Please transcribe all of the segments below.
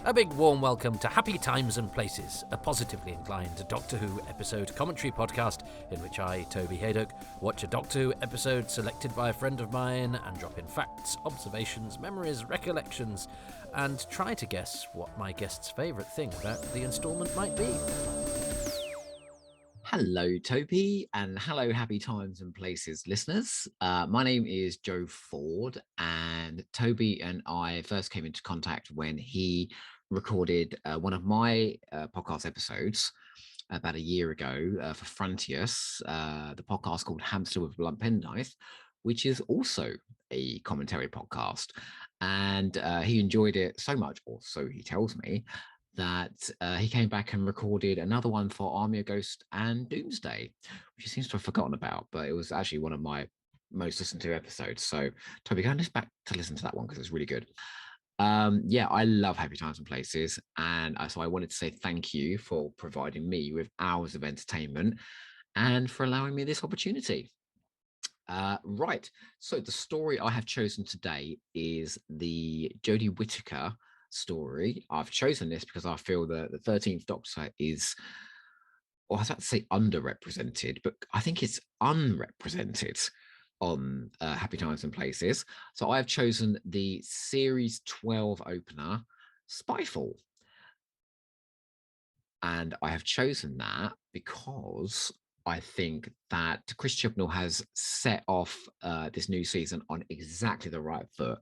A big warm welcome to Happy Times and Places, a positively inclined Doctor Who episode commentary podcast in which I, Toby Hadoke, watch a Doctor Who episode selected by a friend of mine and drop in facts, observations, memories, recollections, and try to guess what my guest's favourite thing about the instalment might be. Hello, Toby, and hello, Happy Times and Places listeners. My name is Joe Ford, and Toby and I first came into contact when he recorded one of my podcast episodes about a year ago for Frontiers, the podcast called Hamster with a Blunt Penknife, which is also a commentary podcast. And he enjoyed it so much, or so he tells me, that he came back and recorded another one for Army of Ghost and Doomsday, which he seems to have forgotten about, but it was actually one of my most listened to episodes. So, Toby, go back to listen to that one because it's really good. Yeah, I love Happy Times and Places, and so I wanted to say thank you for providing me with hours of entertainment and for allowing me this opportunity. Right, so the story I have chosen today is the Jodie Whittaker story. I've chosen this because I feel that the 13th Doctor is, or I was about to say underrepresented, but I think it's unrepresented on Happy Times and Places. So I have chosen the Series 12 opener, Spyfall. And I have chosen that because I think that Chris Chibnall has set off this new season on exactly the right foot.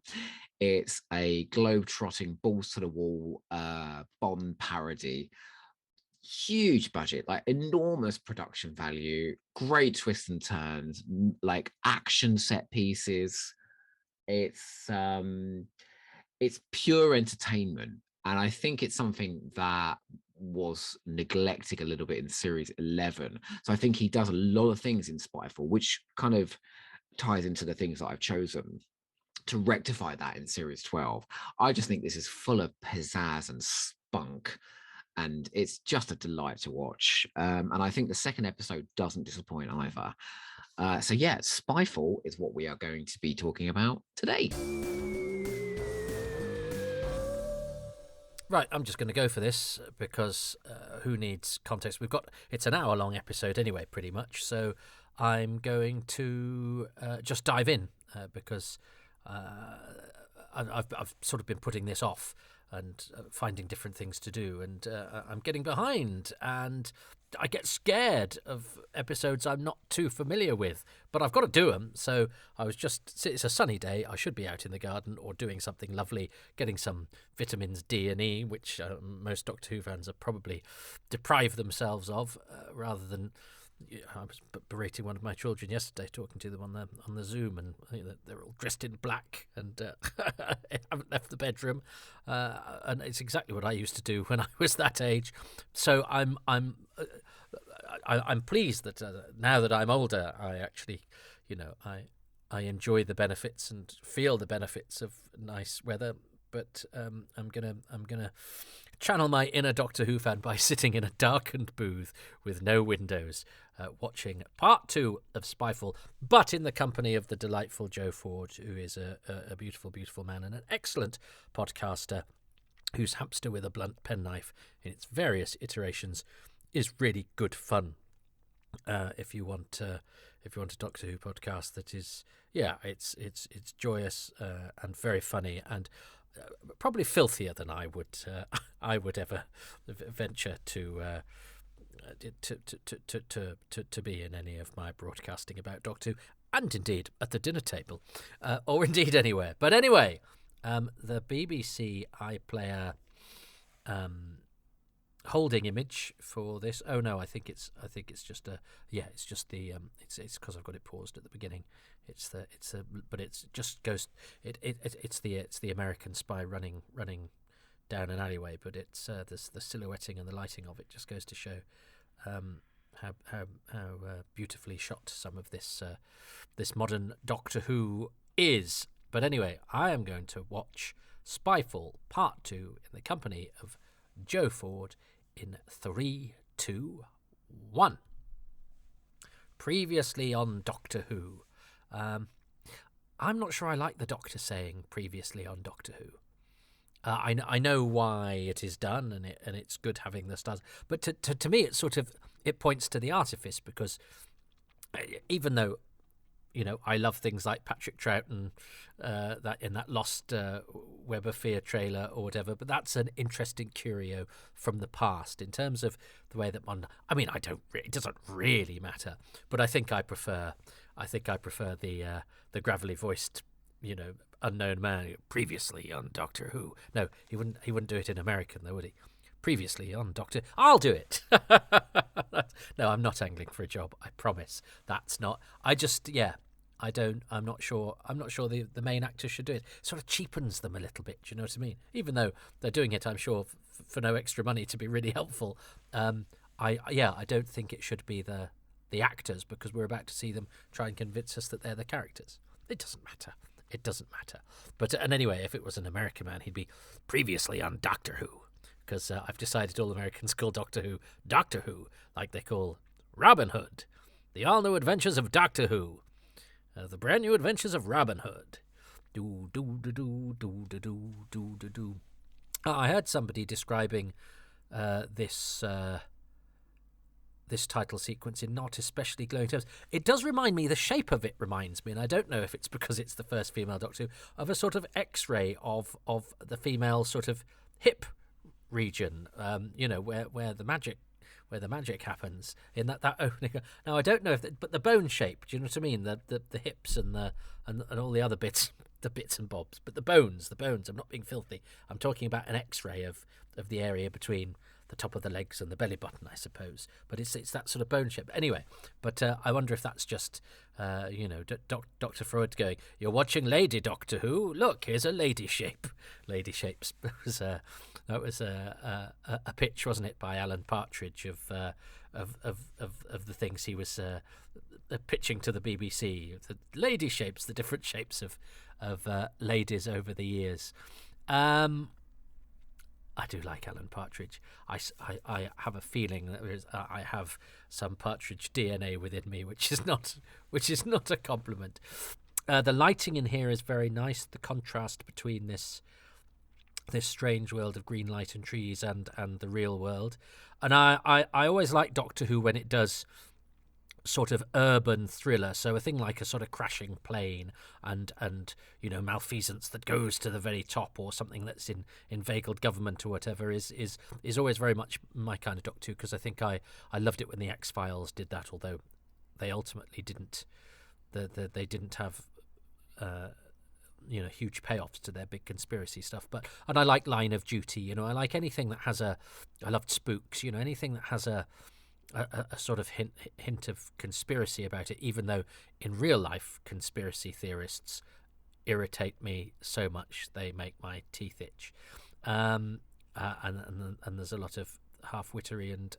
It's a globe-trotting, balls to the wall Bond parody. Huge budget, like enormous production value, great twists and turns, like action set pieces. It's pure entertainment, and I think it's something that was neglected a little bit in series 11. So I think he does a lot of things in Spyfall, which kind of ties into the things that I've chosen to rectify that in series 12. I just think this is full of pizzazz and spunk, and it's just a delight to watch. And I think the second episode doesn't disappoint either. So yeah, Spyfall is what we are going to be talking about today. Right, I'm just going to go for this because who needs context? It's an hour-long episode anyway, pretty much. So I'm going to just dive in because I've sort of been putting this off and finding different things to do, and I'm getting behind, and I get scared of episodes I'm not too familiar with, but I've got to do them. So it's a sunny day. I should be out in the garden or doing something lovely, getting some vitamins D and E, which most Doctor Who fans are probably deprived themselves of, rather than. I was berating one of my children yesterday, talking to them on the Zoom, and they're all dressed in black and haven't left the bedroom, and it's exactly what I used to do when I was that age. So I'm pleased that now that I'm older, I actually, I enjoy the benefits and feel the benefits of nice weather. But I'm gonna channel my inner Doctor Who fan by sitting in a darkened booth with no windows, watching part 2 of Spyfall, but in the company of the delightful Joe Ford, who is a beautiful, beautiful man and an excellent podcaster, whose Hamster with a Blunt Penknife in its various iterations is really good fun. If you want a Doctor Who podcast that is, it's joyous and very funny, and probably filthier than I would ever venture to be in any of my broadcasting about Doctor Who, and indeed at the dinner table, or indeed anywhere. But anyway, the BBC iPlayer holding image for this. Oh no, I think it's just it's because I've got it paused at the beginning. But it's just goes. It's the American spy running down an alleyway. But it's the silhouetting and the lighting of it just goes to show how beautifully shot some of this modern Doctor Who is. But anyway, I am going to watch Spyfall Part 2 in the company of Joe Ford in 3, 2, 1. Previously on Doctor Who. I'm not sure I like the Doctor saying previously on Doctor Who. I know why it is done, and it's good having the stars. But to me, it's sort of, it points to the artifice, because even though, I love things like Patrick Troughton, that in that Lost Web of Fear trailer or whatever, but that's an interesting curio from the past in terms of the way that I don't. It doesn't really matter, but I think I prefer the gravelly voiced, unknown man previously on Doctor Who. No, he wouldn't do it in American though, would he? Previously on Doctor, I'll do it. No, I'm not angling for a job, I promise. That's not. I just, yeah, I don't. I'm not sure the main actor should do it. It sort of cheapens them a little bit. Do you know what I mean? Even though they're doing it, I'm sure, for no extra money to be really helpful. I don't think it should be the actors, because we're about to see them try and convince us that they're the characters. It doesn't matter. It doesn't matter. But and anyway, if it was an American man, he'd be previously on Doctor Who. Because I've decided all Americans call Doctor Who, like they call Robin Hood. The all-new adventures of Doctor Who. The brand new adventures of Robin Hood. Do. I heard somebody describing this title sequence in not especially glowing terms. It does remind me, the shape of it reminds me, and I don't know if it's because it's the first female Doctor Who, of a sort of X-ray of the female sort of hip region, where the magic happens in that opening. Now I don't know but the bone shape, do you know what I mean? The hips and all the other bits, the bits and bobs, but the bones. I'm not being filthy. I'm talking about an X-ray of the area between the top of the legs and the belly button, I suppose. But it's that sort of bone shape. Anyway, but I wonder if that's just Dr. Freud going, "You're watching Lady Doctor Who. Look, here's a lady shape." Lady shapes. That was a pitch, wasn't it, by Alan Partridge of the things he was pitching to the BBC, the lady shapes, the different shapes of ladies over the years. I do like Alan Partridge. I have a feeling that I have some Partridge DNA within me, which is not a compliment. The lighting in here is very nice. The contrast between this strange world of green light and trees and the real world. And I always like Doctor Who when it does sort of urban thriller, so a thing like a sort of crashing plane and malfeasance that goes to the very top, or something that's inveigled government or whatever is always very much my kind of Doctor Who, because I think I loved it when the X-Files did that, although they ultimately didn't they didn't have huge payoffs to their big conspiracy stuff. And I like Line of Duty, I like anything that has I loved Spooks, anything that has a sort of hint of conspiracy about it, even though in real life conspiracy theorists irritate me so much they make my teeth itch. And there's a lot of half-wittery and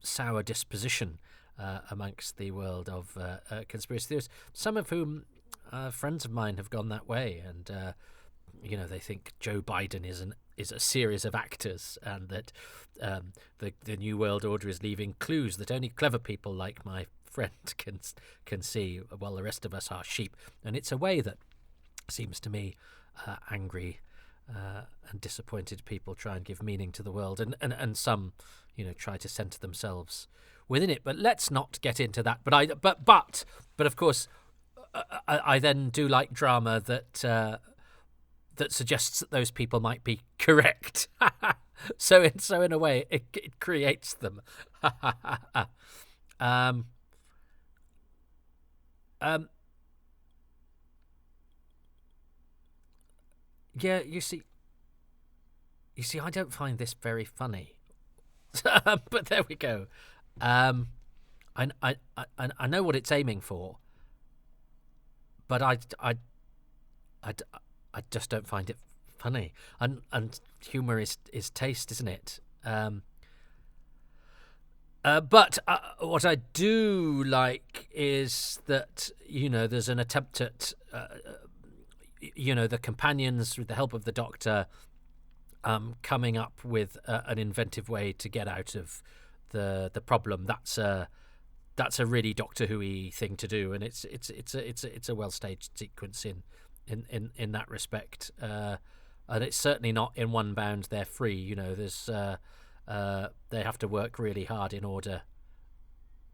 sour disposition amongst the world of conspiracy theorists, some of whom friends of mine have gone that way, and they think Joe Biden is a series of actors, and that the New World Order is leaving clues that only clever people like my friend can see, while the rest of us are sheep. And it's a way that seems to me angry and disappointed people try and give meaning to the world, and some try to centre themselves within it. But let's not get into that. But of course, I then do like drama that suggests that those people might be correct. so in a way, it creates them. Yeah, you see, I don't find this very funny, but there we go. I know what it's aiming for, but I just don't find it funny. And humour is taste, isn't it? But what I do like is that there's an attempt at the companions, with the help of the Doctor, coming up with an inventive way to get out of the problem. That's a really Doctor Who-y thing to do, and it's a well staged sequence in that respect. and it's certainly not in one bound they're free. You know, there's they have to work really hard in order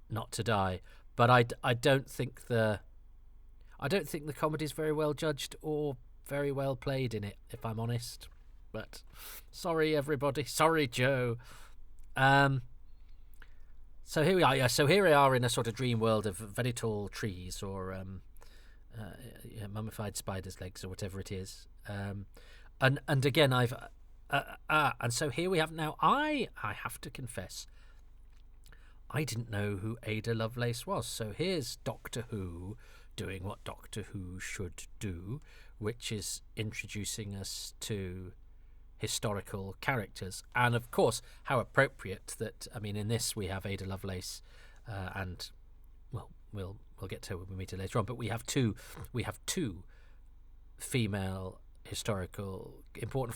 not to die. But I don't think the comedy's very well judged or very well played in it, if I'm honest. But sorry, everybody. Sorry, Joe. So here we are. Yeah, so here we are in a sort of dream world of very tall trees or mummified spiders' legs or whatever it is. And again, and so here we have now. I have to confess, I didn't know who Ada Lovelace was. So here's Doctor Who doing what Doctor Who should do, which is introducing us to historical characters. And of course, how appropriate that, I mean, in this we have Ada Lovelace, and well, we'll get to her when we meet her later on, but we have two important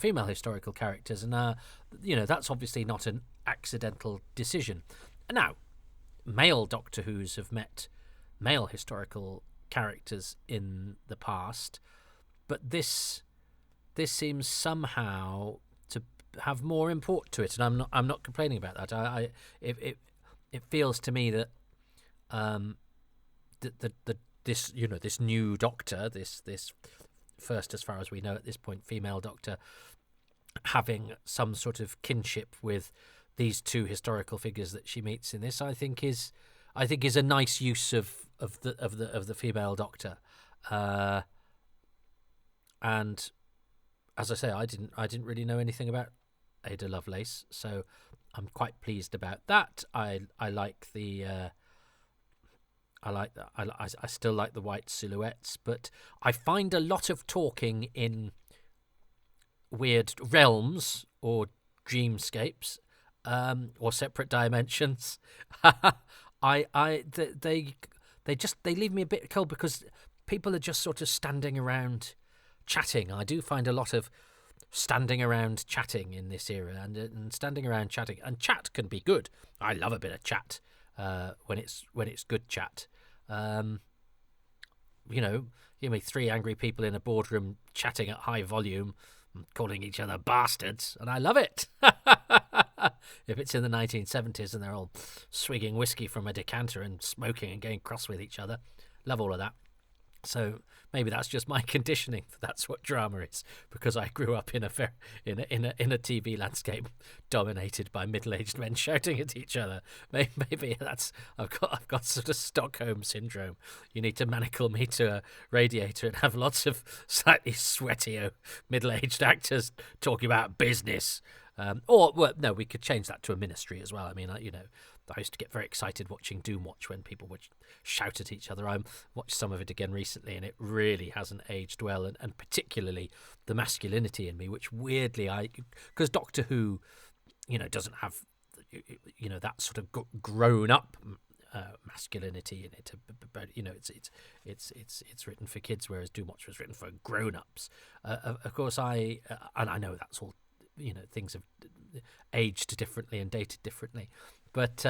female historical characters, and that's obviously not an accidental decision. Now, male Doctor Who's have met male historical characters in the past, but this seems somehow to have more import to it, and I'm not complaining about that. It feels to me that this new Doctor, this first, as far as we know at this point, female Doctor, having some sort of kinship with these two historical figures that she meets in this, I think is a nice use of the female Doctor, and as I say, I didn't really know anything about Ada Lovelace, so I'm quite pleased about that. I like the I still like the white silhouettes, but I find a lot of talking in weird realms or dreamscapes, or separate dimensions. They leave me a bit cold because people are just sort of standing around chatting. I do find a lot of standing around chatting in this era, and standing around chatting, and chat can be good. I love a bit of chat when it's good chat. Three angry people in a boardroom chatting at high volume, calling each other bastards, and I love it. If it's in the 1970s and they're all swigging whiskey from a decanter and smoking and getting cross with each other, love all of that. So maybe that's just my conditioning. That's what drama is, because I grew up in a TV landscape dominated by middle-aged men shouting at each other. Maybe that's I've got sort of Stockholm syndrome. You need to manacle me to a radiator and have lots of slightly sweaty middle-aged actors talking about business. We could change that to a ministry as well. I mean, I used to get very excited watching Doomwatch when people would shout at each other. I watched some of it again recently, and it really hasn't aged well, and particularly the masculinity in me, which weirdly because Doctor Who, doesn't have, that sort of grown-up masculinity in it, but it's written for kids, whereas Doomwatch was written for grown-ups. Of course, and I know that's all. Things have aged differently and dated differently. But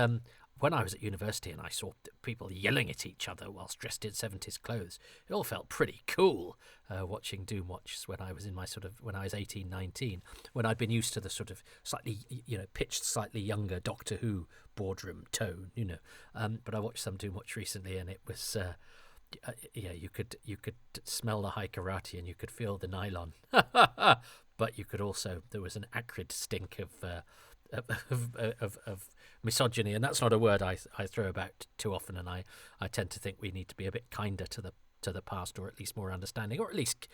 when I was at university and I saw people yelling at each other whilst dressed in 70s clothes, it all felt pretty cool watching Doomwatch when I was when I was 18, 19, when I'd been used to the sort of slightly, pitched slightly younger Doctor Who boardroom tone, But I watched some Doomwatch recently, and it was... you could smell the high karate and you could feel the nylon, but you could also, there was an acrid stink of misogyny, and that's not a word I throw about too often. And I tend to think we need to be a bit kinder to the past, or at least more understanding, or at least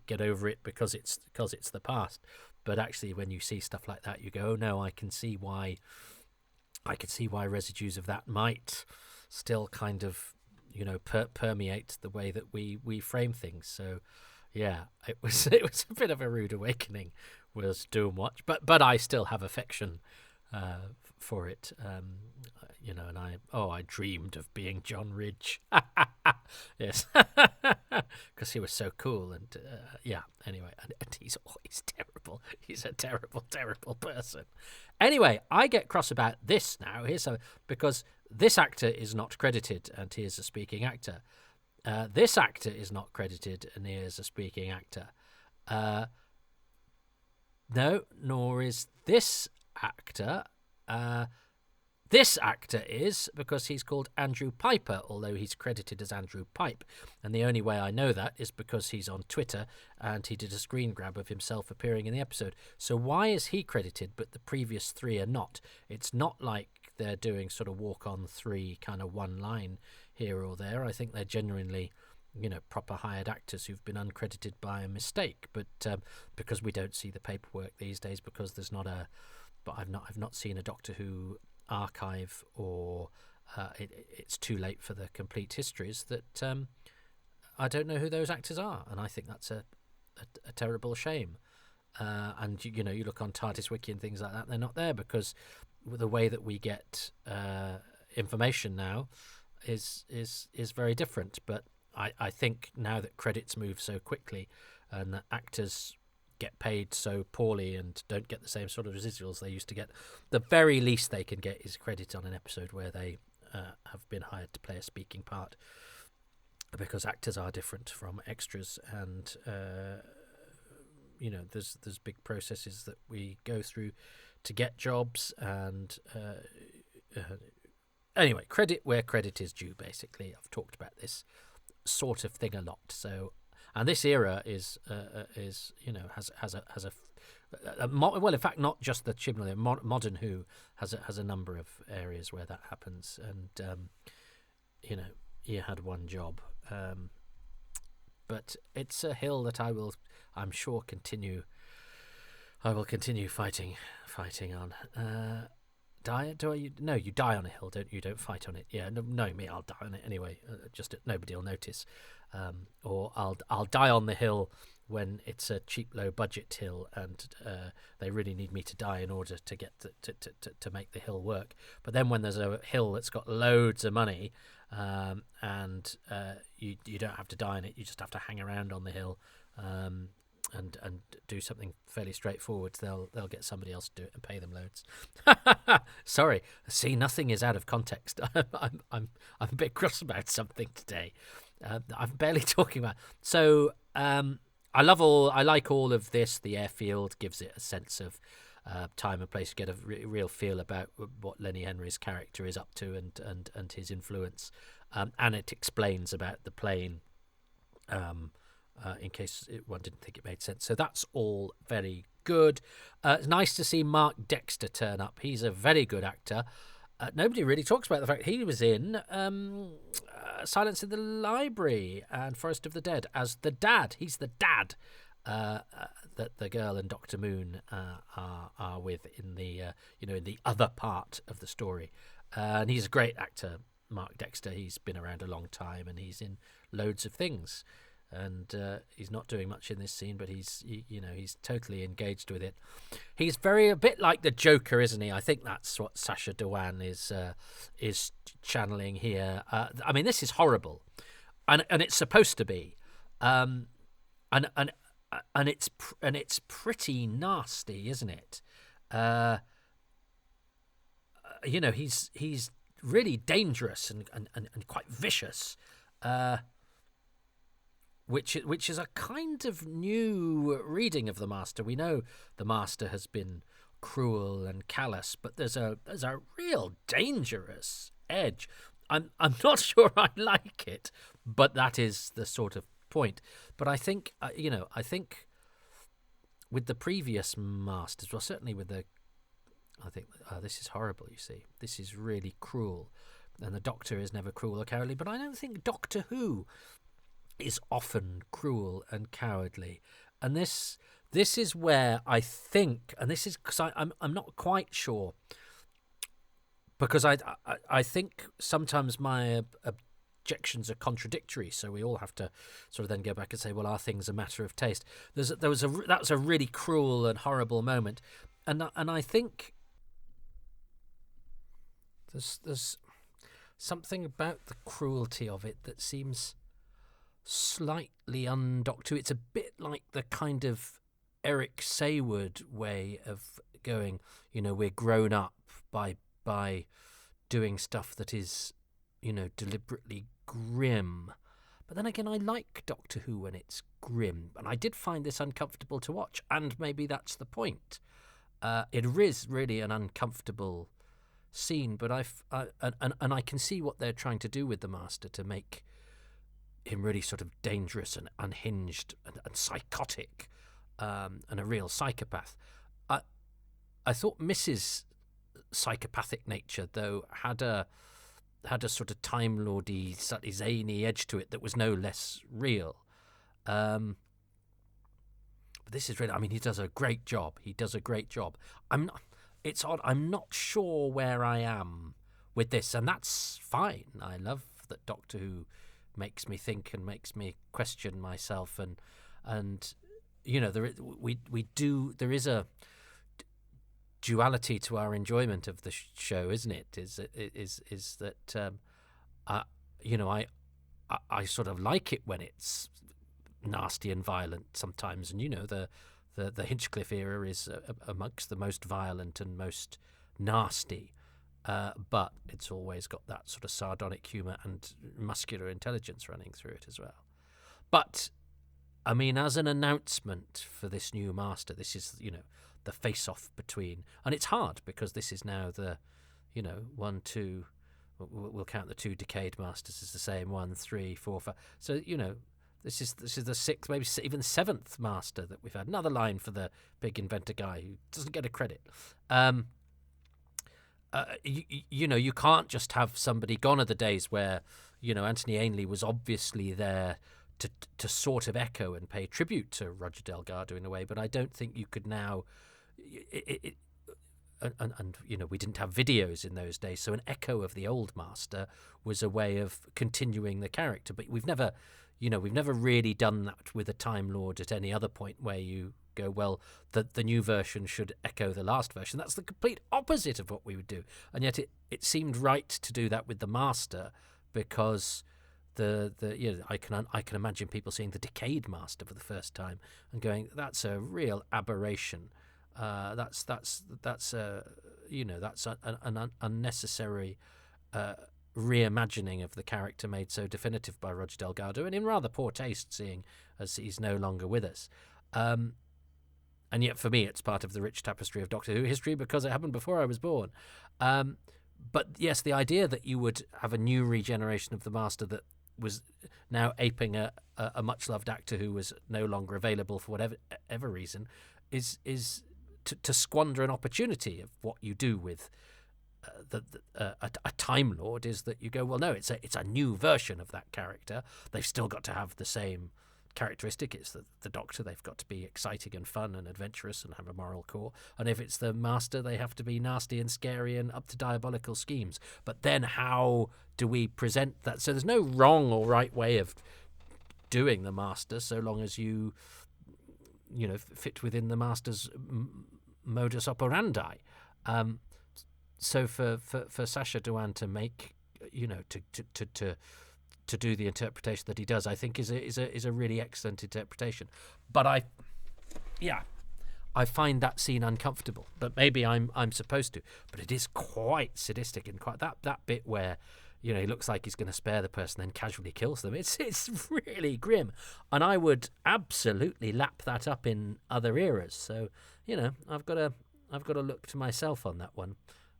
get over it because it's the past. But actually, when you see stuff like that, you go, oh no, I can see why residues of that might still kind of permeate the way that we frame things. So yeah, it was a bit of a rude awakening was Doomwatch, but I still have affection for it, and I dreamed of being John Ridge. Yes, because he was so cool, and anyway, and he's always terrible. He's a terrible, terrible person. Anyway, I get cross about this now. Because this actor is not credited, and he is a speaking actor. This actor is not credited, and he is a speaking actor. No, nor is this actor. This actor is because he's called Andrew Piper, although he's credited as Andrew Pipe. And the only way I know that is because he's on Twitter and he did a screen grab of himself appearing in the episode. So why is he credited but the previous three are not? It's not like they're doing sort of walk-on three kind of one line here or there. I think they're genuinely, proper hired actors who've been uncredited by a mistake. But because we don't see the paperwork these days, because there's not a... But I've not seen a Doctor Who archive, or it's too late for the complete histories, that I don't know who those actors are, and I think that's a terrible shame. And you look on TARDIS Wiki and things like that, they're not there because the way that we get information now is very different. But I think now that credits move so quickly and that actors get paid so poorly and don't get the same sort of residuals they used to get, the very least they can get is credit on an episode where they have been hired to play a speaking part, because actors are different from extras, and there's big processes that we go through to get jobs, and anyway, credit where credit is due, basically. I've talked about this sort of thing a lot. So, and this era is has a well, in fact, not just the Chibnall. Modern Who has a number of areas where that happens, and you had one job, but it's a hill that I'm sure continue fighting on. No, you die on a hill, don't you? Don't fight on it. Yeah, no, me, I'll die on it anyway. Just nobody will notice. Or I'll die on the hill when it's a cheap, low budget hill, and they really need me to die in order to get to make the hill work. But then when there's a hill that's got loads of money, and you don't have to die on it, you just have to hang around on the hill, and do something fairly straightforward, they'll get somebody else to do it and pay them loads. Sorry, see, nothing is out of context. I'm a bit cross about something today. I'm barely talking about. So I like all of this. The airfield gives it a sense of time and place. You get a real feel about what Lenny Henry's character is up to, and his influence, and it explains about the plane. In case one didn't think it made sense. So that's all very good. It's nice to see Mark Dexter turn up. He's a very good actor. Nobody really talks about the fact he was in Silence in the Library and Forest of the Dead as the dad. He's the dad that the girl and Dr. Moon are with in the in the other part of the story. And he's a great actor, Mark Dexter. He's been around a long time and he's in loads of things. And he's not doing much in this scene, but he's totally engaged with it. He's a bit like the Joker, isn't he? I think that's what Sacha Dhawan is channeling here. I mean, this is horrible, and it's supposed to be, and it's pretty nasty, isn't it? He's really dangerous and quite vicious. Which is a kind of new reading of the Master. We know the Master has been cruel and callous, but there's a real dangerous edge. I'm not sure I like it, but that is the sort of point. But I think I think with the previous Masters, well, certainly with this is horrible. You see, this is really cruel, and the Doctor is never cruel or cowardly. But I don't think Doctor Who is often cruel and cowardly, and this is where I think, and this is because I'm not quite sure, because I think sometimes my objections are contradictory, so we all have to sort of then go back and say, well, are things a matter of taste? That's a really cruel and horrible moment, and I think there's something about the cruelty of it that seems slightly undoctor. It's a bit like the kind of Eric Sayward way of going, we're grown up by doing stuff that is, deliberately grim. But then again, I like Doctor Who when it's grim, and I did find this uncomfortable to watch, and maybe that's the point. It is really an uncomfortable scene, but I can see what they're trying to do with the Master to make him really sort of dangerous and unhinged and psychotic, and a real psychopath. I thought Mrs. psychopathic nature, though, had a sort of Time Lordy, slightly zany edge to it that was no less real. But this is really, I mean, he does a great job. It's odd. I'm not sure where I am with this, and that's fine. I love that Doctor Who makes me think and makes me question myself, and you know, there is a duality to our enjoyment of the show, isn't it? Is that I sort of like it when it's nasty and violent sometimes, and you know, the Hinchcliffe era is amongst the most violent and most nasty, but it's always got that sort of sardonic humour and muscular intelligence running through it as well. But I mean, as an announcement for this new Master, this is, you know, the face-off between, and it's hard because this is now the, you know, 1, 2. We'll count the 2 decayed Masters as the same, 1, 3, 4, 5. So you know, this is the 6th, maybe even 7th Master that we've had. Another line for the big inventor guy who doesn't get a credit. You know, you can't just have somebody. Gone are the days where, you know, Anthony Ainley was obviously there to sort of echo and pay tribute to Roger Delgado in a way, but I don't think you could now. And you know, we didn't have videos in those days, so an echo of the old Master was a way of continuing the character. But we've never really done that with a Time Lord at any other point where you go, well, the new version should echo the last version. That's the complete opposite of what we would do, and yet it seemed right to do that with the Master, because I can imagine people seeing the decayed Master for the first time and going, that's a real aberration. That's an unnecessary reimagining of the character made so definitive by Roger Delgado, and in rather poor taste, seeing as he's no longer with us. And yet for me it's part of the rich tapestry of Doctor Who history because it happened before I was born. But yes, the idea that you would have a new regeneration of the Master that was now aping a much-loved actor who was no longer available for whatever reason is to squander an opportunity of what you do with a Time Lord, is that you go, well, no, it's a new version of that character. They've still got to have the same characteristic. It's the Doctor. They've got to be exciting and fun and adventurous and have a moral core. And if it's the Master, they have to be nasty and scary and up to diabolical schemes. But then how do we present that? So there's no wrong or right way of doing the Master, so long as you fit within the Master's modus operandi. So for Sacha Dhawan to make, to do the interpretation that he does, I think is a really excellent interpretation. But I find that scene uncomfortable. But maybe I'm supposed to. But it is quite sadistic, and quite that bit where, you know, he looks like he's going to spare the person, then casually kills them. It's really grim, and I would absolutely lap that up in other eras. So, you know, I've got to look to myself on that one.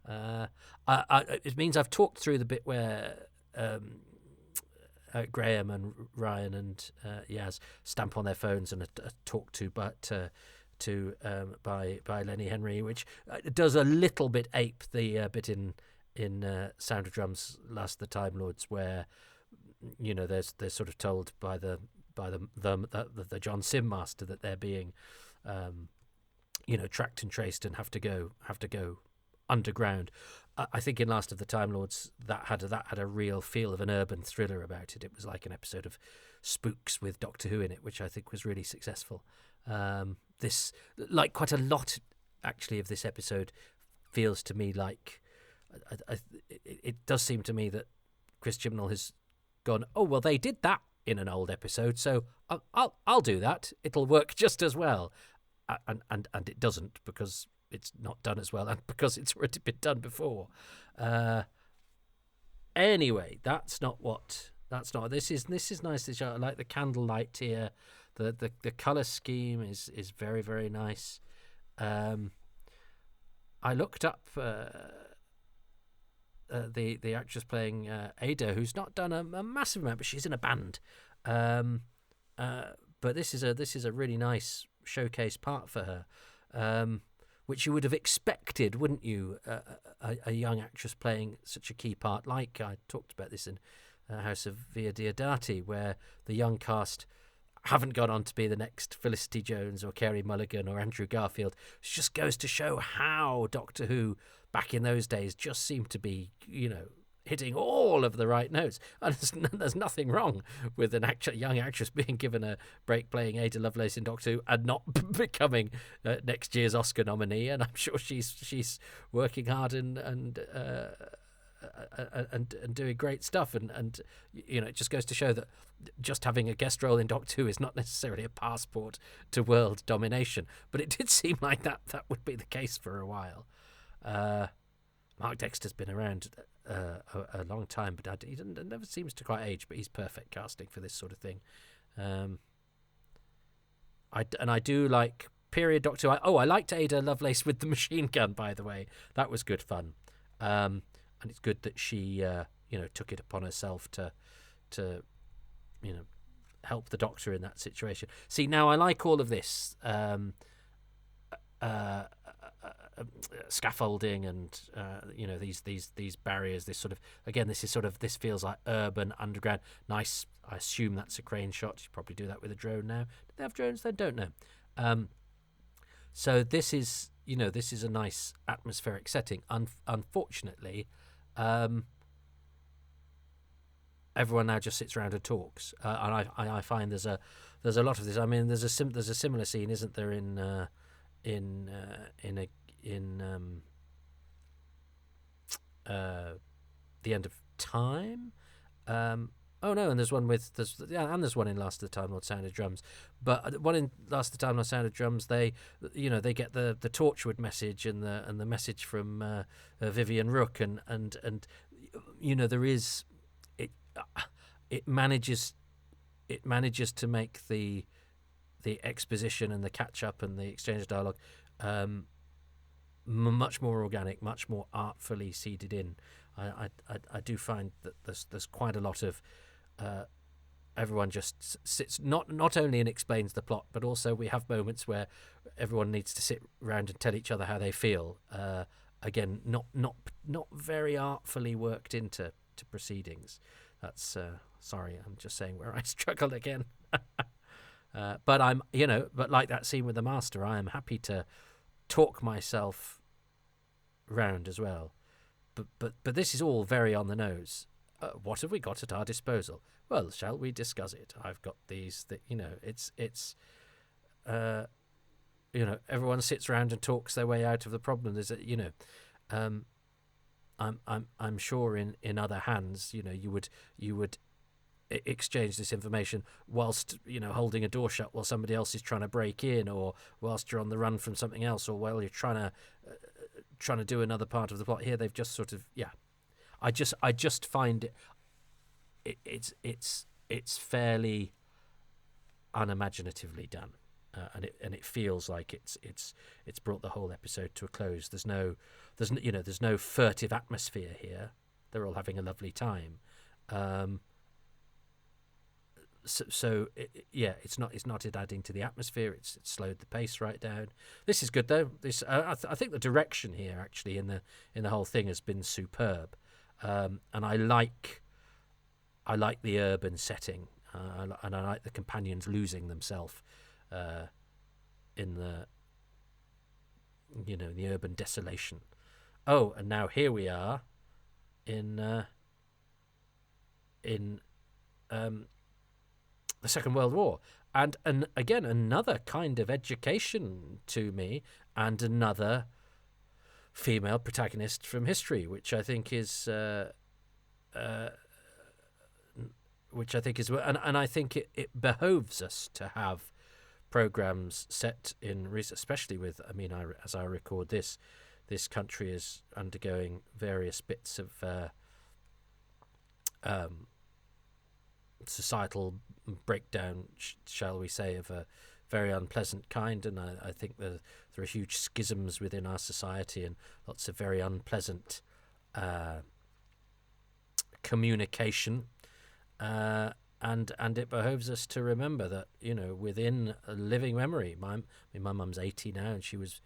It means I've talked through the bit where Graham and Ryan and Yaz stamp on their phones and are talked to, by Lenny Henry, which does a little bit ape the bit in Sound of Drums, Last of the Time Lords, where, you know, they're sort of told by the John Sim Master that they're being tracked and traced and have to go underground. I think in Last of the Time Lords that had a real feel of an urban thriller about it. It was like an episode of Spooks with Doctor Who in it, which I think was really successful. This, like quite a lot actually of this episode, feels to me like it does seem to me that Chris Chibnall has gone, oh well, they did that in an old episode, so I'll do that. It'll work just as well, and it doesn't, because it's not done as well, and because it's already been done before. Anyway, that's not what That's not. This is nice. This I like the candlelight here. The color scheme is very, very nice. I looked up the actress playing Ada, who's not done a massive amount, but she's in a band. But this is a really nice showcase part for her, which you would have expected, wouldn't you? A young actress playing such a key part. Like I talked about this in House of Via Diodati, where the young cast haven't gone on to be the next Felicity Jones or Carey Mulligan or Andrew Garfield. It just goes to show how Doctor Who back in those days just seemed to be, hitting all of the right notes. And there's nothing wrong with an young actress being given a break playing Ada Lovelace in Doctor Who and not becoming next year's Oscar nominee. And I'm sure she's working hard and doing great stuff, and it just goes to show that just having a guest role in Doctor Who is not necessarily a passport to world domination. But it did seem like that would be the case for a while. Mark Dexter's been around a long time, but he never seems to quite age. But he's perfect casting for this sort of thing. I do like period Doctor Who. I liked Ada Lovelace with the machine gun, by the way. That was good fun. And it's good that she, took it upon herself to help the Doctor in that situation. See, now I like all of this scaffolding and these barriers. This sort of, again, this feels like urban underground. Nice. I assume that's a crane shot. You probably do that with a drone now. Do they have drones? They don't know. So this is a nice atmospheric setting. Unfortunately, everyone now just sits around and talks, and I find there's a lot of this. I mean, there's a similar scene, isn't there, in The End of Time. Oh no, and there's one in Last of the Time Lord Sound of Drums. But one in Last of the Time Lord Sound of Drums, they get the Torchwood message and the message from Vivian Rook, and there is it manages to make the exposition and the catch up and the exchange of dialogue much more organic, much more artfully seeded in. I do find that there's quite a lot of everyone just sits not only and explains the plot, but also we have moments where everyone needs to sit around and tell each other how they feel. Again, not very artfully worked into proceedings. That's sorry, I'm just saying where I struggled again. But but like that scene with the Master, I am happy to talk myself round as well. But this is all very on the nose. What have we got at our disposal? Well, shall we discuss it? I've got these. It's everyone sits around and talks their way out of the problem. There's I'm sure in other hands, you would exchange this information whilst holding a door shut while somebody else is trying to break in, or whilst you're on the run from something else, or while you're trying to do another part of the plot. Here they've just sort of I just find it's fairly unimaginatively done, and it feels like it's brought the whole episode to a close. There's no furtive atmosphere here. They're all having a lovely time. It's not adding to the atmosphere. It's slowed the pace right down. This is good though. I think the direction here actually in the whole thing has been superb, and I like the urban setting, and I like the companions losing themselves in the the urban desolation. Oh, and now here we are in the Second World War, and again another kind of education to me, and another female protagonist from history, which I think is and I think it behoves us to have programs set in, especially with, as I record this country is undergoing various bits of societal breakdown, shall we say, of a very unpleasant kind, and I think there are huge schisms within our society and lots of very unpleasant communication, and it behoves us to remember that, you know, within a living memory. My mum's 80 now, and she was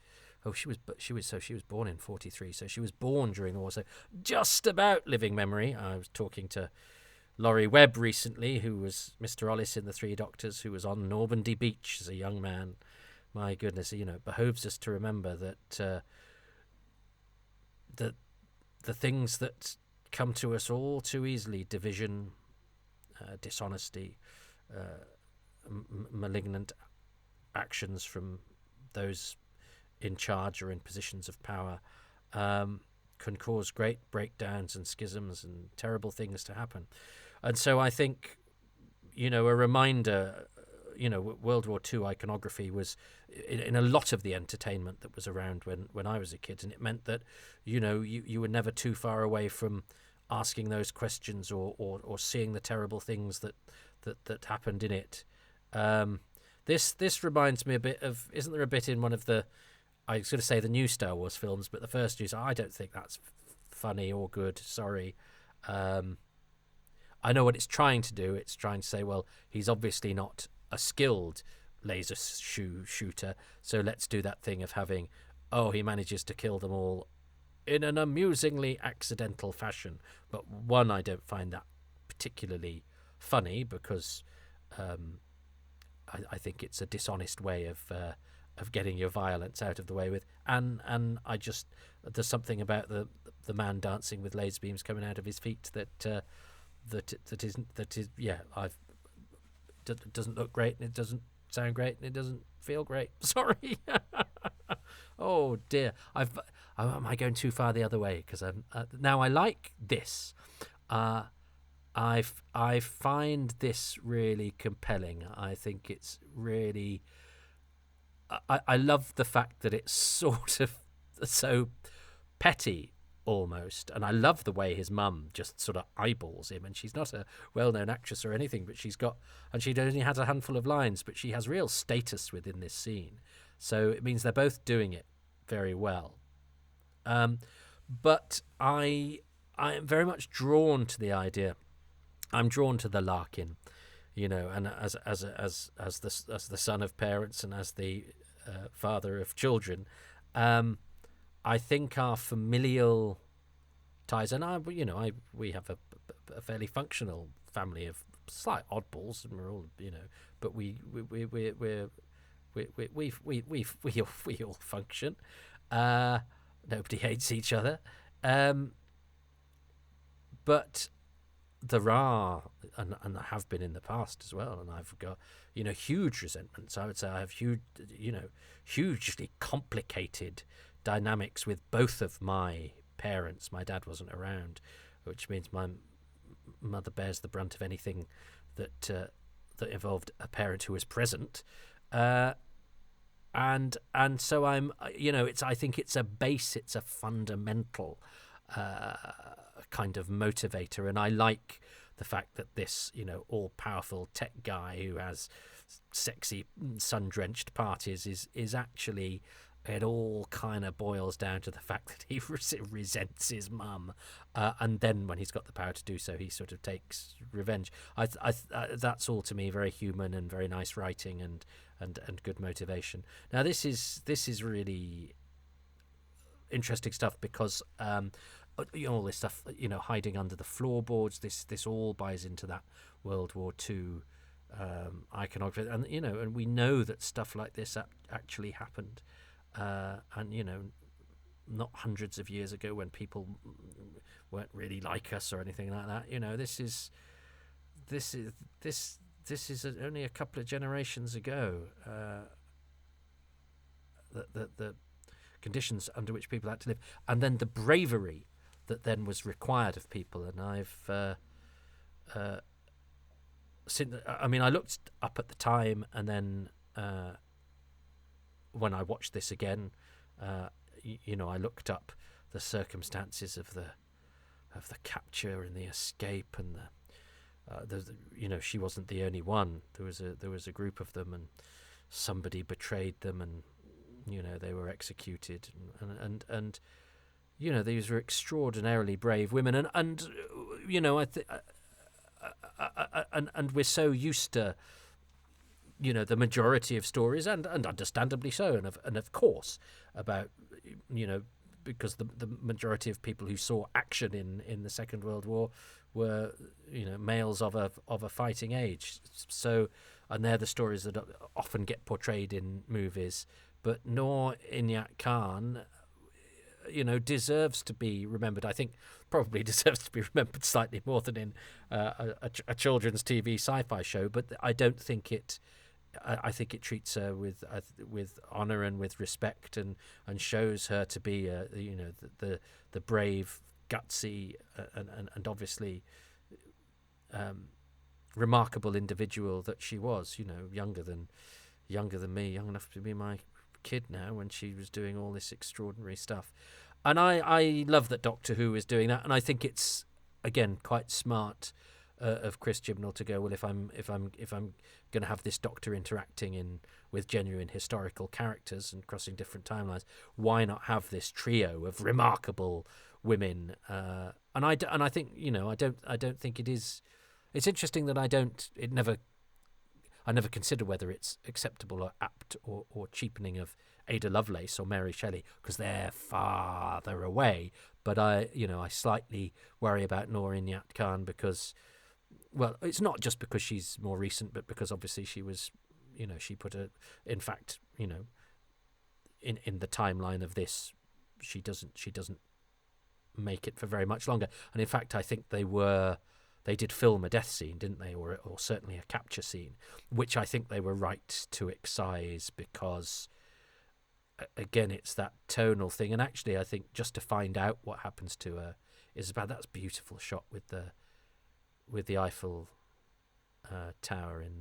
born in 43, so she was born during the war, so just about living memory. I was talking to Laurie Webb recently, who was Mr. Ollis in The Three Doctors, who was on Normandy Beach as a young man. My goodness, you know, it behoves us to remember that the things that come to us all too easily, division, dishonesty, malignant actions from those in charge or in positions of power, can cause great breakdowns and schisms and terrible things to happen. And so I think, you know, a reminder, you know, World War II iconography was in a lot of the entertainment that was around when I was a kid, and it meant that, you know, you were never too far away from asking those questions or seeing the terrible things that happened in it. This reminds me a bit of, isn't there a bit in one of the, I was going to say the new Star Wars films, but the first news, I don't think that's funny or good, sorry. I know what it's trying to do. It's trying to say, well, he's obviously not a skilled laser shooter, so let's do that thing of having, oh, he manages to kill them all in an amusingly accidental fashion. But one, I don't find that particularly funny, because I think it's a dishonest way of getting your violence out of the way with, and I just, there's something about the man dancing with laser beams coming out of his feet that doesn't look great, and it doesn't sound great, and it doesn't feel great. Sorry. Oh dear, am I going too far the other way? Because now I like this. I find this really compelling. I think it's really. I love the fact that it's sort of so petty almost, and I love the way his mum just sort of eyeballs him, and she's not a well-known actress or anything, but she only has a handful of lines, but she has real status within this scene, so it means they're both doing it very well. But I am very much drawn to the idea. I'm drawn to the Larkin, you know, and as the son of parents and as the father of children, I think our familial ties, and we have a fairly functional family of slight oddballs, and we're all, you know, but we all function. Nobody hates each other, but there are, and have been in the past as well, and I've got, you know, huge resentments. I would say I have hugely complicated dynamics with both of my parents. My dad wasn't around, which means my mother bears the brunt of anything that involved a parent who was present, and so I'm, you know, I think it's a base, it's a fundamental kind of motivator, and I like the fact that this, you know, all-powerful tech guy who has sexy sun-drenched parties is actually, it all kind of boils down to the fact that he resents his mum, and then when he's got the power to do so, he sort of takes revenge. That's all to me very human and very nice writing and good motivation. Now this is really interesting stuff, because you know, all this stuff, you know, hiding under the floorboards, this all buys into that World War II iconography, and you know, and we know that stuff like this actually happened, and you know, not hundreds of years ago when people weren't really like us or anything like that. You know, this is only a couple of generations ago. The conditions under which people had to live, and then the bravery that then was required of people. And I've I looked up at the time, and then when I watched this again, you know, I looked up the circumstances of the capture and the escape and she wasn't the only one. There was a group of them, and somebody betrayed them, and they were executed, and these were extraordinarily brave women, and and we're so used to the majority of stories, and understandably so, and of course about because the majority of people who saw action in the Second World War were males of a fighting age. So, and they're the stories that often get portrayed in movies. But Noor Inayat Khan, deserves to be remembered. I think probably deserves to be remembered slightly more than in a children's TV sci-fi show. But I don't think it. I think it treats her with honor and with respect, and shows her to be the brave, gutsy, and obviously remarkable individual that she was. Younger than me, young enough to be my kid now, when she was doing all this extraordinary stuff. And I love that Doctor Who is doing that, and I think it's again quite smart of Chris Chibnall to go, well, if I'm going to have this Doctor interacting with genuine historical characters and crossing different timelines, why not have this trio of remarkable women? And I think I don't think it is. It's interesting that I never consider whether it's acceptable or apt or cheapening of Ada Lovelace or Mary Shelley, because they're farther away. But I slightly worry about Noor Inayat Khan because, well, it's not just because she's more recent, but because obviously she was, she put in fact, in the timeline of this, she doesn't make it for very much longer. And in fact, I think they did film a death scene, didn't they, or certainly a capture scene, which I think they were right to excise because, again, it's that tonal thing. And actually, I think just to find out what happens to her is about that's beautiful shot with the Eiffel Tower in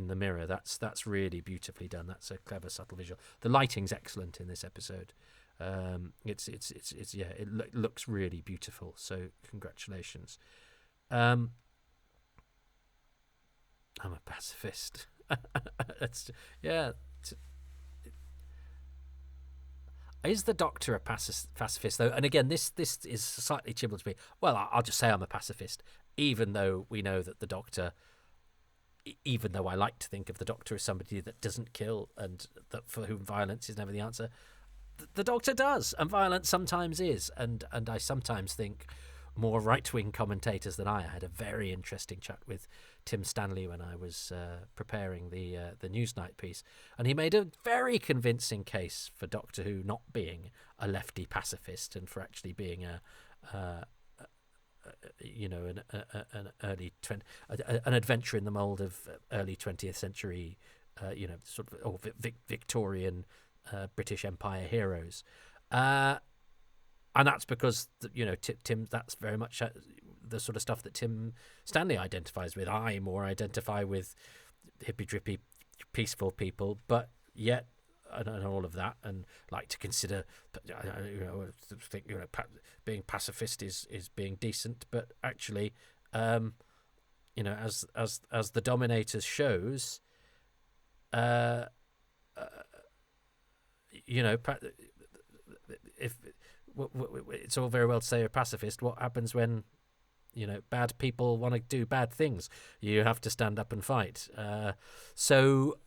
the mirror. That's really beautifully done. That's a clever, subtle visual. The lighting's excellent in this episode. It looks really beautiful. So congratulations. I'm a pacifist. Is the Doctor a pacifist though? And again, this is slightly Chibnall to me. Well, I'll just say I'm a pacifist, even though we know that the Doctor, even though I like to think of the Doctor as somebody that doesn't kill and that for whom violence is never the answer, the Doctor does, and violence sometimes is. And I sometimes think more right-wing commentators than I had a very interesting chat with Tim Stanley when I was preparing the Newsnight piece, and he made a very convincing case for Doctor Who not being a lefty pacifist and for actually being an adventure in the mould of early 20th century, sort of Victorian British Empire heroes. And that's because Tim. That's very much the sort of stuff that Tim Stanley identifies with. I more identify with hippy drippy, peaceful people, but yet and all of that, and like to consider, think being pacifist is being decent, but actually, as the Dominator shows, if it's all very well to say you're a pacifist, what happens when bad people want to do bad things? You have to stand up and fight. So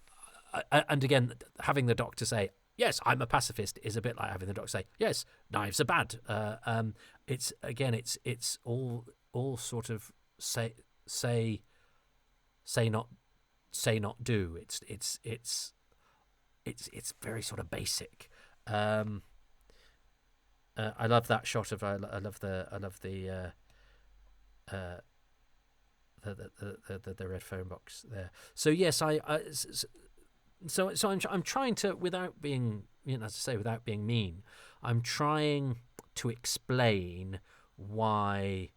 and again, having the Doctor say yes, I'm a pacifist is a bit like having the Doctor say yes, knives are bad. It's all sort of say not do. It's very sort of basic. I love that shot of I love the red phone box there. So yes, so I'm trying to, without being as I say, without being mean, I'm trying to explain why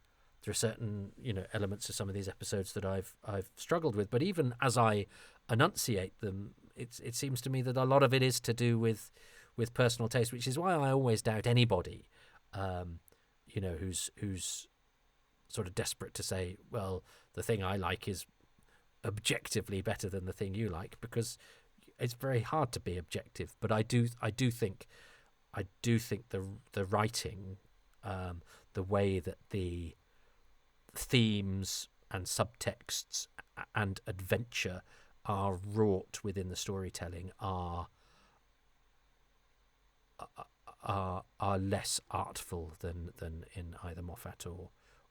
there are certain elements of some of these episodes that I've struggled with. But even as I enunciate them, it seems to me that a lot of it is to do with personal taste, which is why I always doubt anybody, who's sort of desperate to say, well, the thing I like is objectively better than the thing you like, because it's very hard to be objective. But I do think the writing, the way that the themes and subtexts and adventure are wrought within the storytelling are less artful than in either Moffat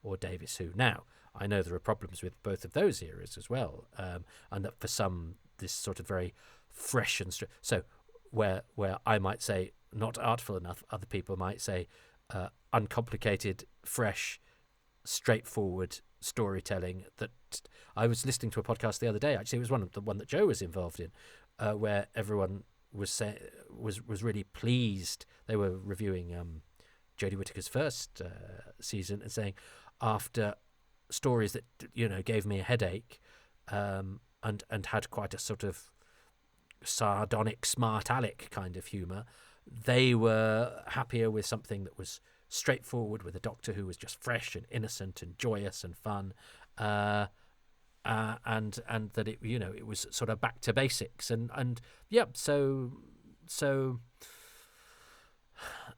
or Davis Who. Now, I know there are problems with both of those eras as well, and that for some this sort of very fresh and so where I might say not artful enough, other people might say uncomplicated, fresh, straightforward storytelling. That I was listening to a podcast the other day. Actually, it was the one that Joe was involved in, where everyone was really pleased. They were reviewing Jodie Whittaker's first season and saying, after stories that gave me a headache, and had quite a sort of sardonic, smart aleck kind of humour, they were happier with something that was straightforward, with a Doctor who was just fresh and innocent and joyous and fun, and that it was sort of back to basics, and yeah, so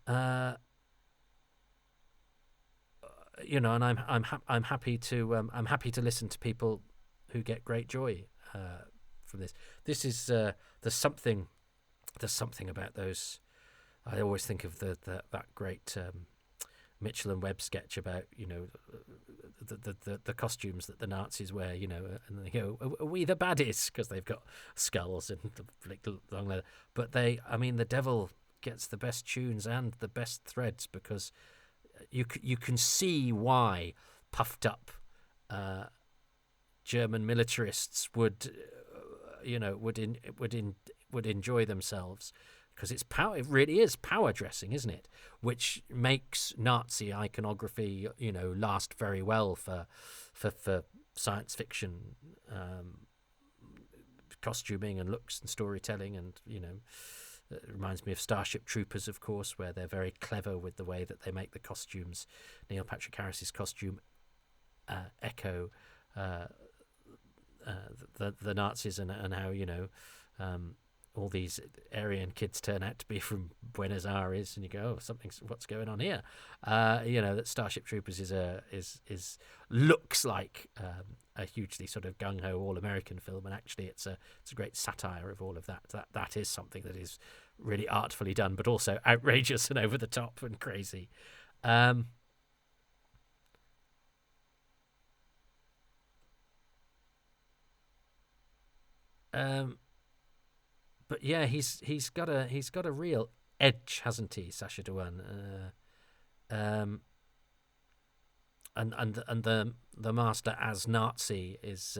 and I'm happy to listen to people who get great joy from this. This is there's something about those. I always think of that great Mitchell and Webb sketch about the costumes that the Nazis wear, and they go, "Are we the baddies?" because they've got skulls and long leather. But the devil gets the best tunes and the best threads, because you can see why puffed up German militarists would enjoy themselves, because it's power. It really is power dressing, isn't it? Which makes Nazi iconography, last very well for science fiction costuming and looks and storytelling, and it reminds me of Starship Troopers, of course, where they're very clever with the way that they make the costumes. Neil Patrick Harris's costume echo the Nazis, and how all these Aryan kids turn out to be from Buenos Aires, and you go, what's going on here? That Starship Troopers is looks like a hugely sort of gung ho all American film, and actually it's a great satire of all of that. That is something that is really artfully done, but also outrageous and over the top and crazy. But yeah, he's got a real edge, hasn't he, Sacha Dhawan? And the master as Nazi is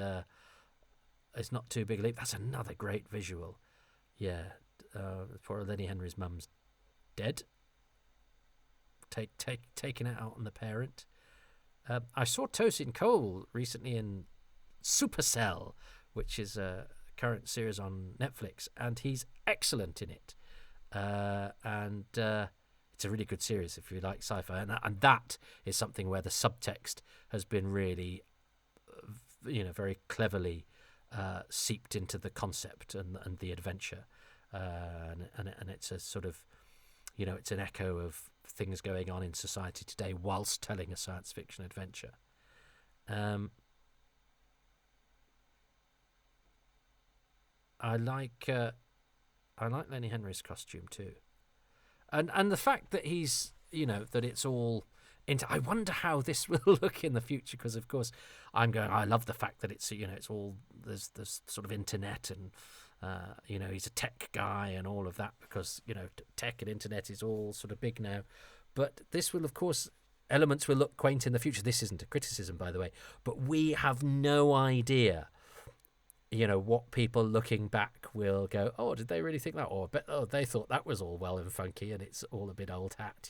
not too big a leap. That's another great visual. Yeah, poor Lenny Henry's mum's dead. Taking it out on the parent. I saw Tosin Cole recently in Supercell, which is a current series on Netflix, and he's excellent in it. And it's a really good series if you like sci-fi, and that is something where the subtext has been really, very cleverly seeped into the concept and the adventure, and it's a sort of, it's an echo of things going on in society today whilst telling a science fiction adventure. I like Lenny Henry's costume too, and the fact that he's that it's all into. I wonder how this will look in the future, because of course I love the fact that it's it's all there's sort of internet, and he's a tech guy and all of that, because tech and internet is all sort of big now. But this will, of course, elements will look quaint in the future. This isn't a criticism, by the way, but we have no idea what people looking back will go, oh, did they really think that? Or, they thought that was all well and funky, and it's all a bit old hat,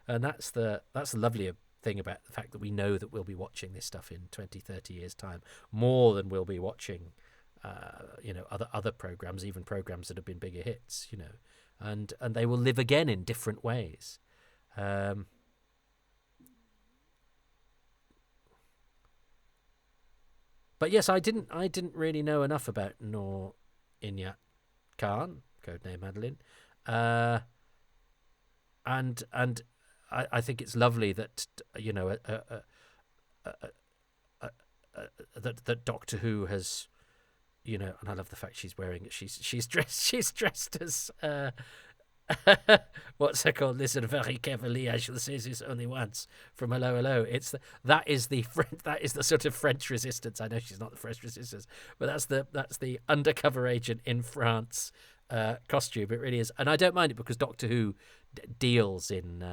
And that's the lovely thing about the fact that we know that we'll be watching this stuff in 20, 30 years' time, more than we'll be watching, other programs, even programs that have been bigger hits, and they will live again in different ways. But yes, I didn't really know enough about Noor Inyat Khan, codename Madeline, uh, and I think it's lovely that that Doctor Who has, and I love the fact she's wearing it. She's dressed as what's it called? Listen very carefully. I shall say this only once. From Hello Hello. That is the sort of French resistance. I know she's not the French resistance, but that's the undercover agent in France costume. It really is, and I don't mind it because Doctor Who deals in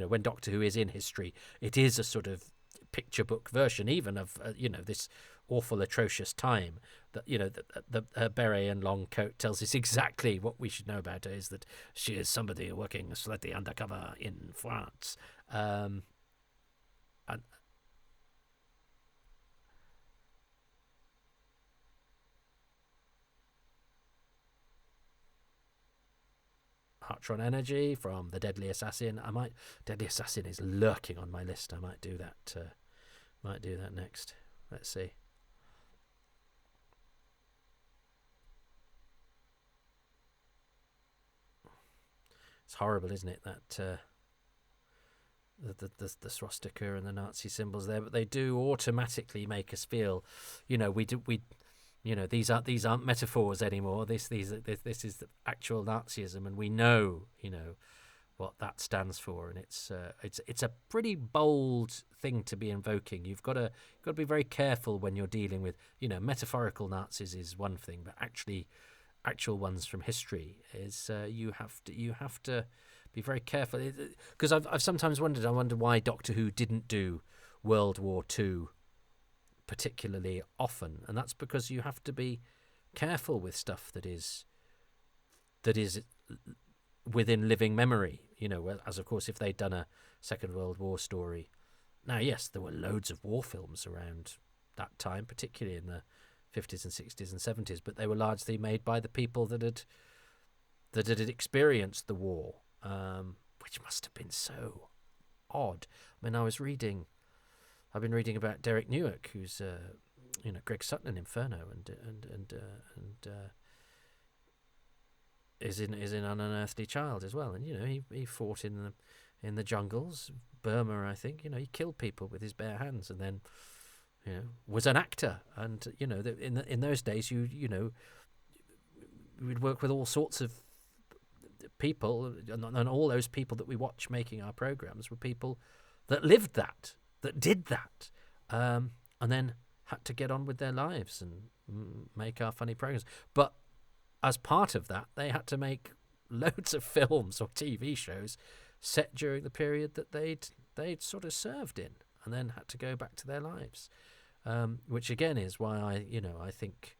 when Doctor Who is in history, it is a sort of picture book version even of this awful atrocious time that the her beret and long coat tells us exactly what we should know about her, is that she is somebody working slightly undercover in France, and Heartron Energy from the Deadly Assassin. Deadly Assassin is lurking on my list. I might do that. Might do that next. Let's see. It's horrible, isn't it? That the swastika and the Nazi symbols there, but they do automatically make us feel, these aren't metaphors anymore. This is the actual Nazism, and we know what that stands for, and it's a pretty bold thing to be invoking. You've got to be very careful when you're dealing with metaphorical Nazis is one thing, but actual ones from history is you have to be very careful, because I've sometimes wondered. I wonder why Doctor Who didn't do World War II particularly often, and that's because you have to be careful with stuff that is within living memory. As of course if they'd done a Second World War story. Now, yes, there were loads of war films around that time, particularly in the 50s and 60s and 70s, but they were largely made by the people that had experienced the war, which must have been so odd. I mean, I've been reading about Derek Newark, who's Greg Sutton in Inferno, and is in An Unearthly Child as well, and he fought in the jungles, Burma, I think. He killed people with his bare hands, and then was an actor, and in those days we'd work with all sorts of people, and all those people that we watch making our programs were people that lived that did that, and then had to get on with their lives and make our funny programs. But as part of that, they had to make loads of films or TV shows set during the period that they'd sort of served in, and then had to go back to their lives. Which again is why I think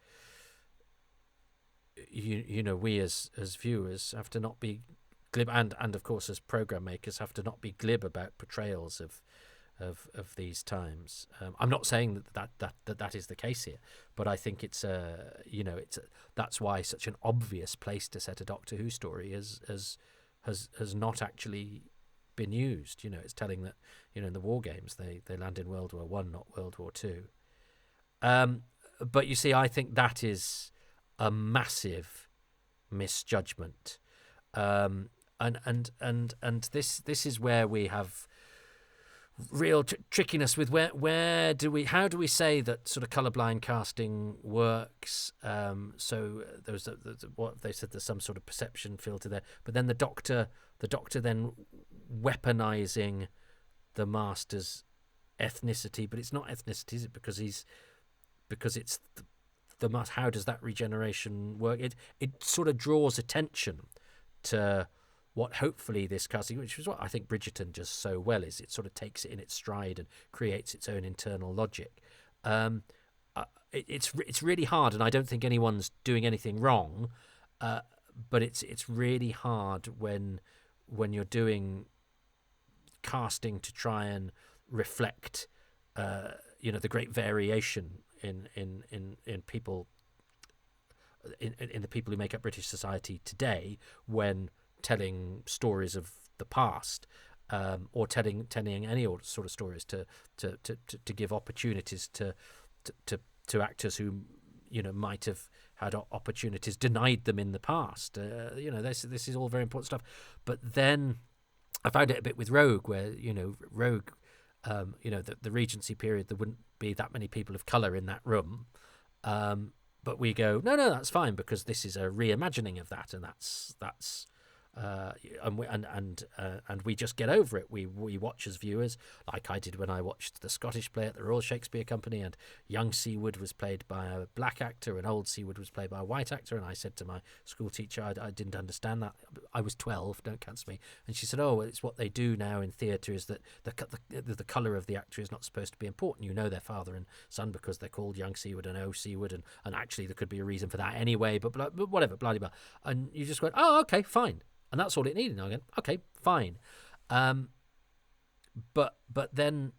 we as viewers have to not be glib, and of course as program makers have to not be glib about portrayals of these times. I'm not saying that is the case here, but I think it's that's why such an obvious place to set a Doctor Who story has not actually been used. It's telling that in the war games they land in World War One, not World War Two. But you see, I think that is a massive misjudgment, and this is where we have real trickiness with how do we say that sort of colourblind casting works. So there's what they said, there's some sort of perception filter there, but then the doctor then weaponizing the master's ethnicity, but it's not ethnicity, is it? Because it's the master. How does that regeneration work? It sort of draws attention to what hopefully this casting, which is what I think Bridgerton does so well, is it sort of takes it in its stride and creates its own internal logic. It's really hard, and I don't think anyone's doing anything wrong, but it's really hard when you're doing casting to try and reflect the great variation in people, in the people who make up British society today, when telling stories of the past, or telling any sort of stories to give opportunities to to actors who might have had opportunities denied them in the past. This is all very important stuff. But then I found it a bit with Rogue, where Rogue, the Regency period, there wouldn't be that many people of color in that room. But we go, no, that's fine, because this is a reimagining of that, and that's and we just get over it. We watch as viewers, like I did when I watched the Scottish play at the Royal Shakespeare Company, and young Seawood was played by a black actor and old Seawood was played by a white actor. And I said to my school teacher, I didn't understand that. I was 12, don't cancel me. And she said, oh, it's what they do now in theatre, is that the colour of the actor is not supposed to be important. You know their father and son because they're called young Seawood and old Seawood, and actually there could be a reason for that anyway, but whatever, blah, blah, blah. And you just went, oh, okay, fine. And that's all it needed. And I went, okay, fine. But then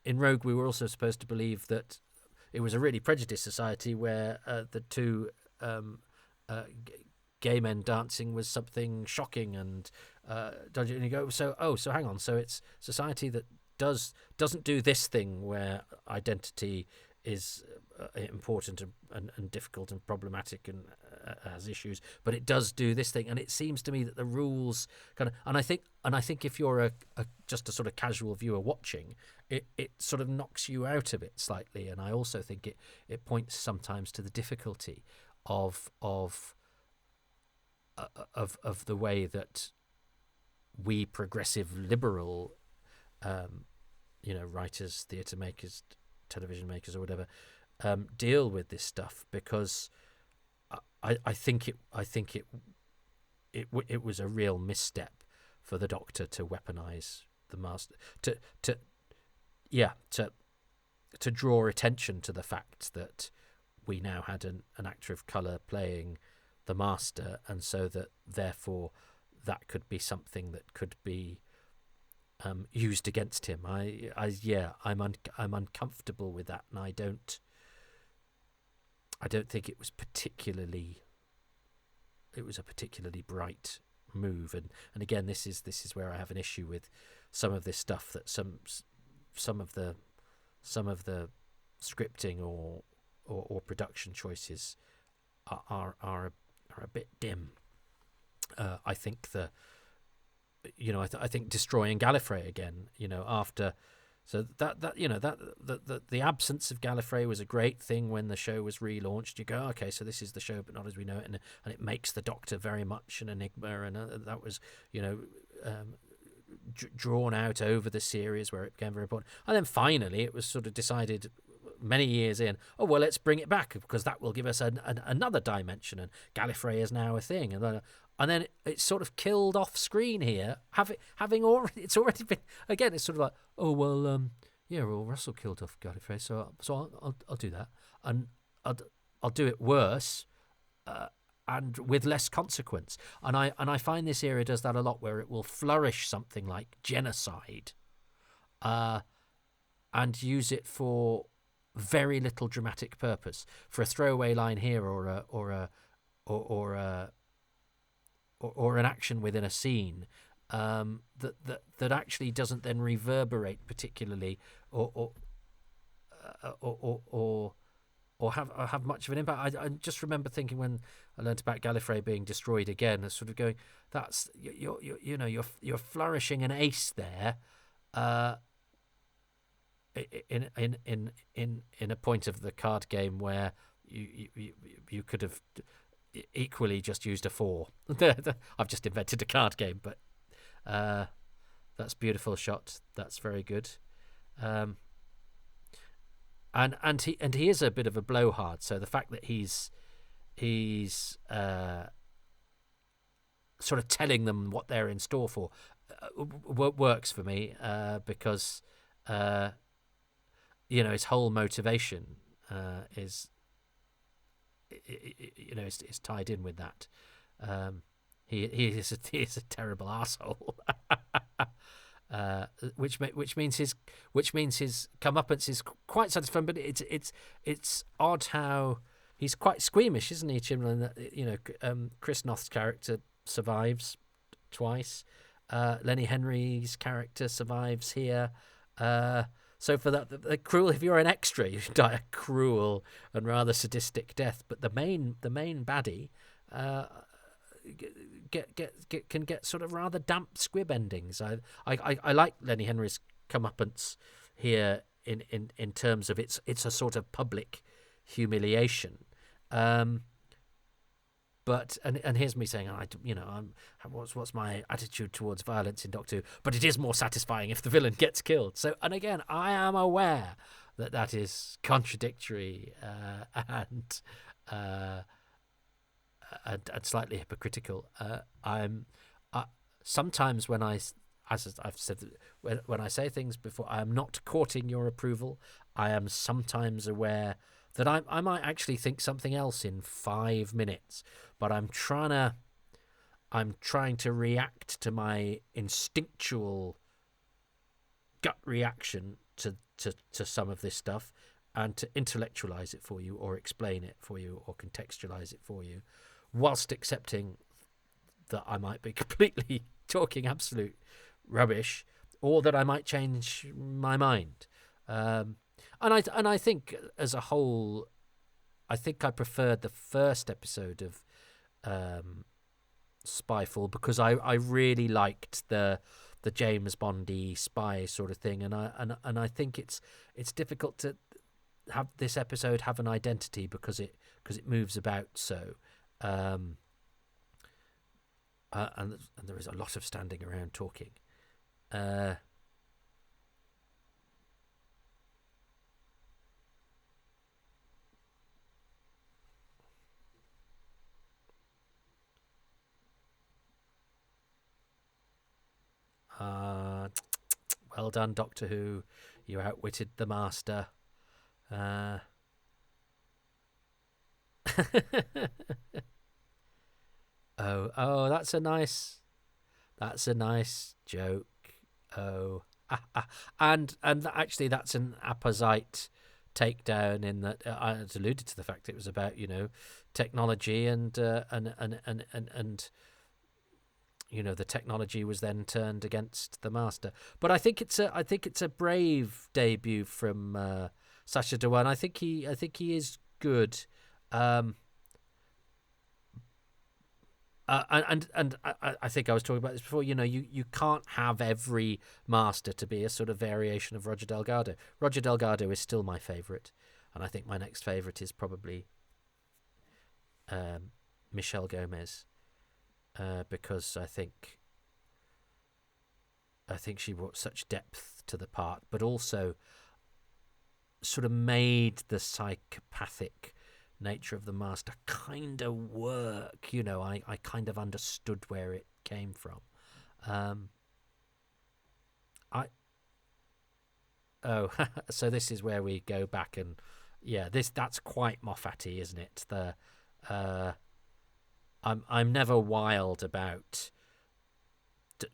in Rogue, we were also supposed to believe that it was a really prejudiced society where the two gay men dancing was something shocking and dodgy. And you go, so hang on. So it's society that doesn't do this thing where identity is important and difficult and problematic and has issues, but it does do this thing. And it seems to me that the rules kind of, and I think if you're just a sort of casual viewer watching, it sort of knocks you out of it slightly. And I also think it points sometimes to the difficulty of the way that we progressive liberal writers, theatre makers, television makers, or whatever, deal with this stuff, because I think it was a real misstep for the Doctor to weaponize the Master, to draw attention to the fact that we now had an actor of colour playing the Master, and so that therefore that could be something that could be used against him. I'm uncomfortable with that, and I don't think it was a particularly bright move. And again, this is where I have an issue with some of this stuff, that some of the scripting or production choices are a bit dim. I think I think destroying Gallifrey again, after. So the absence of Gallifrey was a great thing when the show was relaunched. You go, okay, so this is the show, but not as we know it, and it makes the Doctor very much an enigma, and that was drawn out over the series where it became very important. And then finally, it was sort of decided many years in, oh well, let's bring it back because that will give us another dimension, and Gallifrey is now a thing, and then it's sort of killed off screen here, having already, it's already been, again, it's sort of like, oh well, Russell killed off Gallifrey, so I'll do that, and I'll do it worse, and with less consequence, and I find this era does that a lot, where it will flourish something like genocide, and use it for very little dramatic purpose, for a throwaway line here, or an action within a scene, that actually doesn't then reverberate particularly, or have much of an impact. I just remember thinking when I learned about Gallifrey being destroyed again, I sort of going, that's you're flourishing an ace there, in a point of the card game where you could have equally just used a 4. I've just invented a card game, but that's beautiful shot. That's very good. And he is a bit of a blowhard. So the fact that he's sort of telling them what they're in store for works for me, because his whole motivation is tied in with that. He is a terrible asshole, which means his comeuppance is quite satisfying. But it's odd how he's quite squeamish, isn't he, Chibnall? Chris Noth's character survives twice. Lenny Henry's character survives here. So for that, the cruel. If you're an extra, you die a cruel and rather sadistic death. But the main baddie, can get sort of rather damp squib endings. I like Lenny Henry's comeuppance here in terms of it's a sort of public humiliation. But and here's me saying, what's my attitude towards violence in Doctor Who? But it is more satisfying if the villain gets killed. So, and again, I am aware that is contradictory and slightly hypocritical. Sometimes when as I've said, when I say things before, I am not courting your approval. I am sometimes aware that I might actually think something else in 5 minutes, but I'm trying to react to my instinctual gut reaction to some of this stuff, and to intellectualize it for you, or explain it for you, or contextualize it for you, whilst accepting that I might be completely talking absolute rubbish, or that I might change my mind. And I think as a whole, I think I preferred the first episode of Spyfall, because I really liked the James Bondy spy sort of thing, and I think it's difficult to have this episode have an identity because it moves about so. And there is a lot of standing around talking. Well done, Doctor Who. You outwitted the Master. Oh, that's a nice joke. And actually, that's an apposite takedown, in that I had alluded to the fact it was about technology and the technology was then turned against the Master. But I think it's a brave debut from Sacha Dhawan. I think he is good. And I think I was talking about this before. You can't have every Master to be a sort of variation of Roger Delgado. Roger Delgado is still my favourite, and I think my next favourite is probably Michelle Gomez, because I think she brought such depth to the part, but also sort of made the psychopathic nature of the Master kind of work. I kind of understood where it came from. So this is where we go back, and that's quite Moffat-y, isn't it? I'm never wild about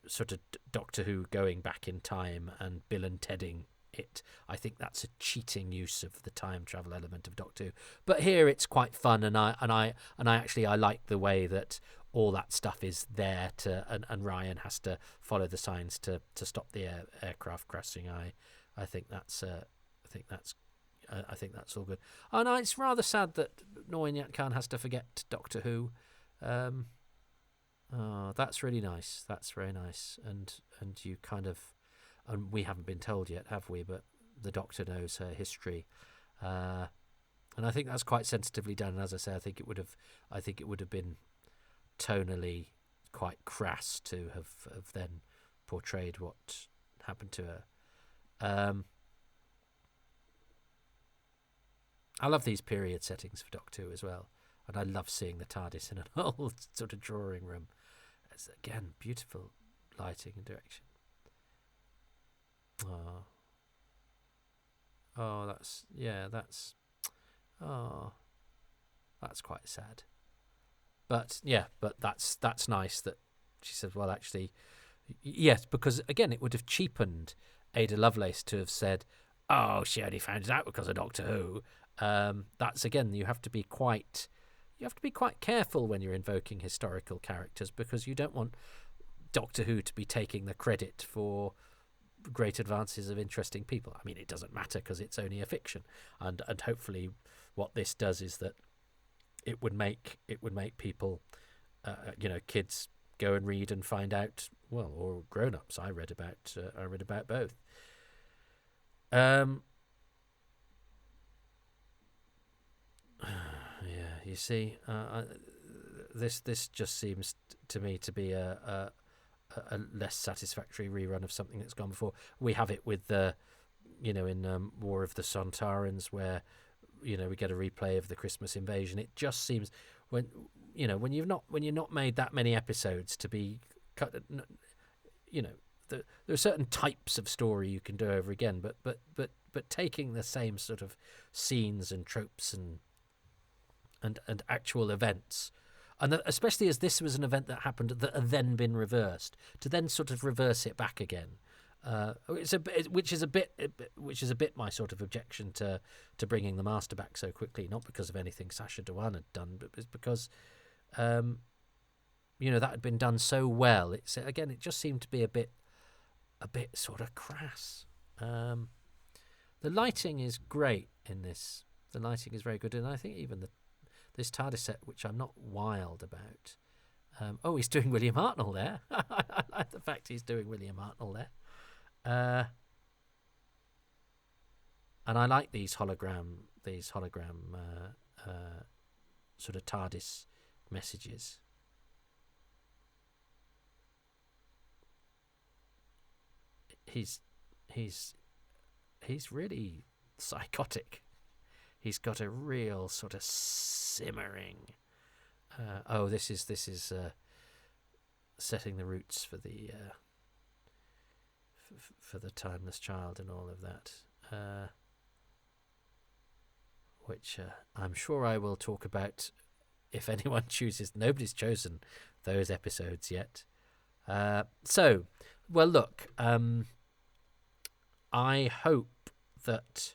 sort of Doctor Who going back in time and Bill and Tedding it. I think that's a cheating use of the time travel element of Doctor Who. But here it's quite fun, and I like the way that all that stuff is there and Ryan has to follow the signs to stop the aircraft crashing. I think that's all good. And it's rather sad that Noin Yat Khan has to forget Doctor Who. That's really nice. That's very nice. And you kind of, and we haven't been told yet, have we? But the Doctor knows her history, and I think that's quite sensitively done. And as I say, I think it would have been tonally quite crass to have then portrayed what happened to her. I love these period settings for Doctor Who as well. And I love seeing the TARDIS in an old sort of drawing room. It's, again, beautiful lighting and direction. That's quite sad. But that's nice that she said, well, actually, yes, because again, it would have cheapened Ada Lovelace to have said, oh, she only found it out because of Doctor Who. That's, again, you have to be quite careful when you're invoking historical characters, because you don't want Doctor Who to be taking the credit for great advances of interesting people. I mean, it doesn't matter because it's only a fiction, and hopefully, what this does is that it would make people, kids go and read and find out. Well, or grown-ups. I read about both. Yeah, you see, this just seems to me to be a less satisfactory rerun of something that's gone before. We have it with the, in War of the Sontarans, where we get a replay of the Christmas invasion. It just seems when you're not made that many episodes to be cut. There are certain types of story you can do over again, but taking the same sort of scenes and tropes and actual events, and especially as this was an event that happened that had then been reversed, to then sort of reverse it back again, which is a bit my sort of objection to bringing the Master back so quickly, not because of anything Sacha Dhawan had done, but because that had been done so well. It just seemed to be a bit sort of crass. The lighting is great in this. The lighting is very good, and I think even this TARDIS set, which I'm not wild about. He's doing William Hartnell there. I like the fact he's doing William Hartnell there. And I like these hologram sort of TARDIS messages. He's really psychotic. He's got a real sort of simmering. This is setting the roots for the for the timeless child and all of that, which I'm sure I will talk about if anyone chooses. Nobody's chosen those episodes yet. Look, I hope that.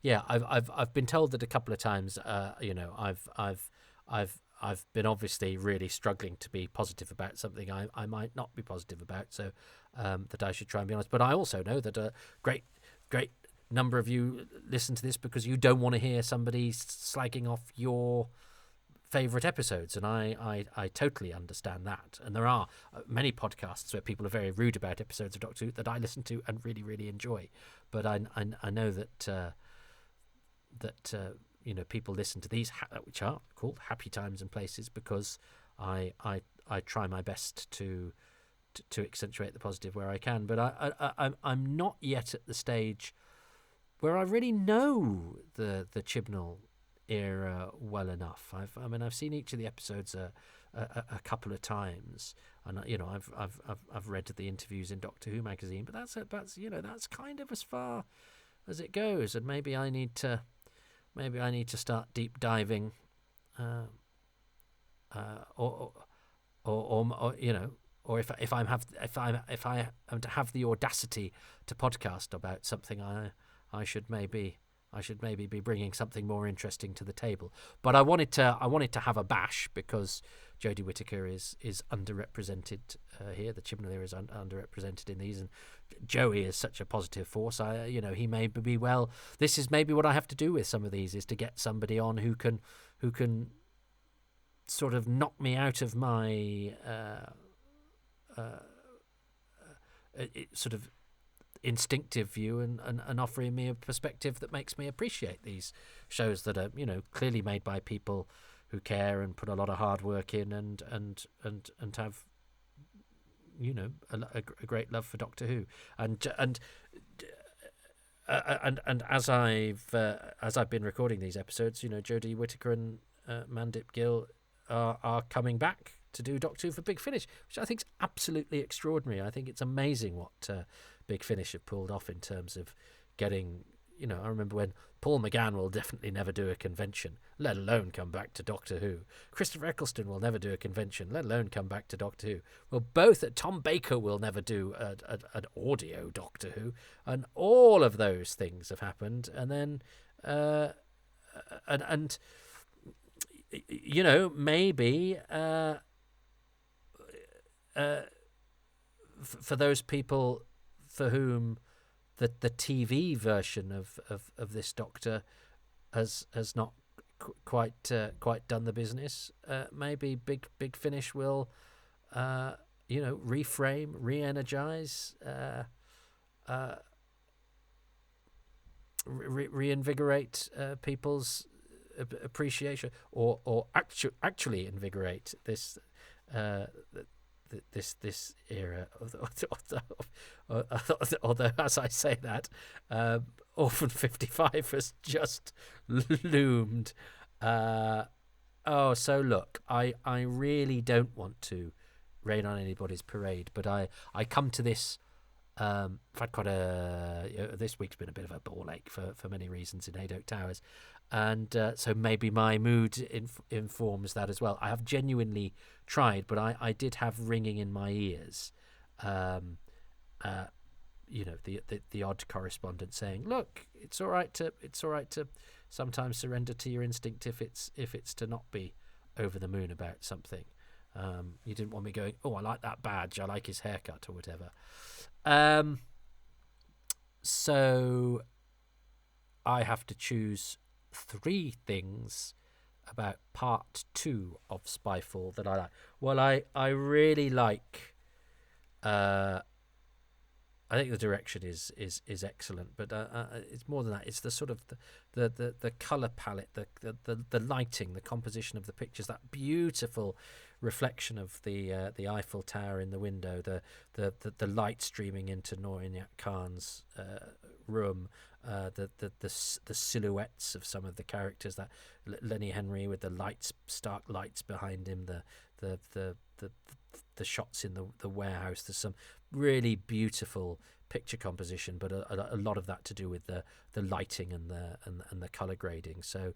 Yeah, I've been told that a couple of times. I've been obviously really struggling to be positive about something I might not be positive about. So that I should try and be honest. But I also know that a great number of you listen to this because you don't want to hear somebody slagging off your favourite episodes, and I totally understand that. And there are many podcasts where people are very rude about episodes of Doctor Who that I listen to and really, really enjoy. But I know that people listen to these, which are called Happy Times and Places, because I try my best to accentuate the positive where I can. But I'm not yet at the stage where I really know the Chibnall era well enough. I've seen each of the episodes a couple of times, and I've read the interviews in Doctor Who magazine. But that's kind of as far as it goes, and maybe I need to start deep diving, or if I am to have the audacity to podcast about something, I should maybe be bringing something more interesting to the table. But I wanted to have a bash because Jodie Whittaker is underrepresented here. The Chibnall era is underrepresented in these, and Joey is such a positive force. He may be well. This is maybe what I have to do with some of these, is to get somebody on who can sort of knock me out of my sort of instinctive view and offering me a perspective that makes me appreciate these shows that are clearly made by people who care and put a lot of hard work in and have a great love for Doctor Who, and as I've been recording these episodes, Jodie Whittaker and Mandip Gill are coming back to do Doctor Who for Big Finish, which I think is absolutely extraordinary. I think it's amazing what Big Finish have pulled off in terms of getting. I remember when Paul McGann will definitely never do a convention, let alone come back to Doctor Who. Christopher Eccleston will never do a convention, let alone come back to Doctor Who. Well, Tom Baker will never do an audio Doctor Who, and all of those things have happened. And then, maybe for those people for whom the TV version of this Doctor has not quite done the business. Maybe Big Finish will reframe, re-energize, reinvigorate people's appreciation, or actually invigorate this this era. Although, as I say that, Orphan 55 has just loomed. So look, I really don't want to rain on anybody's parade, but I come to this. I've had quite this week's been a bit of a ball ache for many reasons in Hadoke Towers, and so maybe my mood informs that as well. I have genuinely tried, but I did have ringing in my ears, the odd correspondent saying, "Look, it's all right to sometimes surrender to your instinct if it's to not be over the moon about something." You didn't want me going, "Oh, I like that badge. I like his haircut," or whatever. So I have to choose 3 things about part 2 of Spyfall that I like. Well, I really like. I think the direction is excellent, but it's more than that. It's the sort of the color palette, the lighting, the composition of the pictures, that beautiful reflection of the Eiffel Tower in the window, the light streaming into Norinyak Khan's room, the silhouettes of some of the characters, that Lenny Henry with the stark lights behind him, the shots in the warehouse. There's some really beautiful picture composition, but a lot of that to do with the lighting and the color grading. So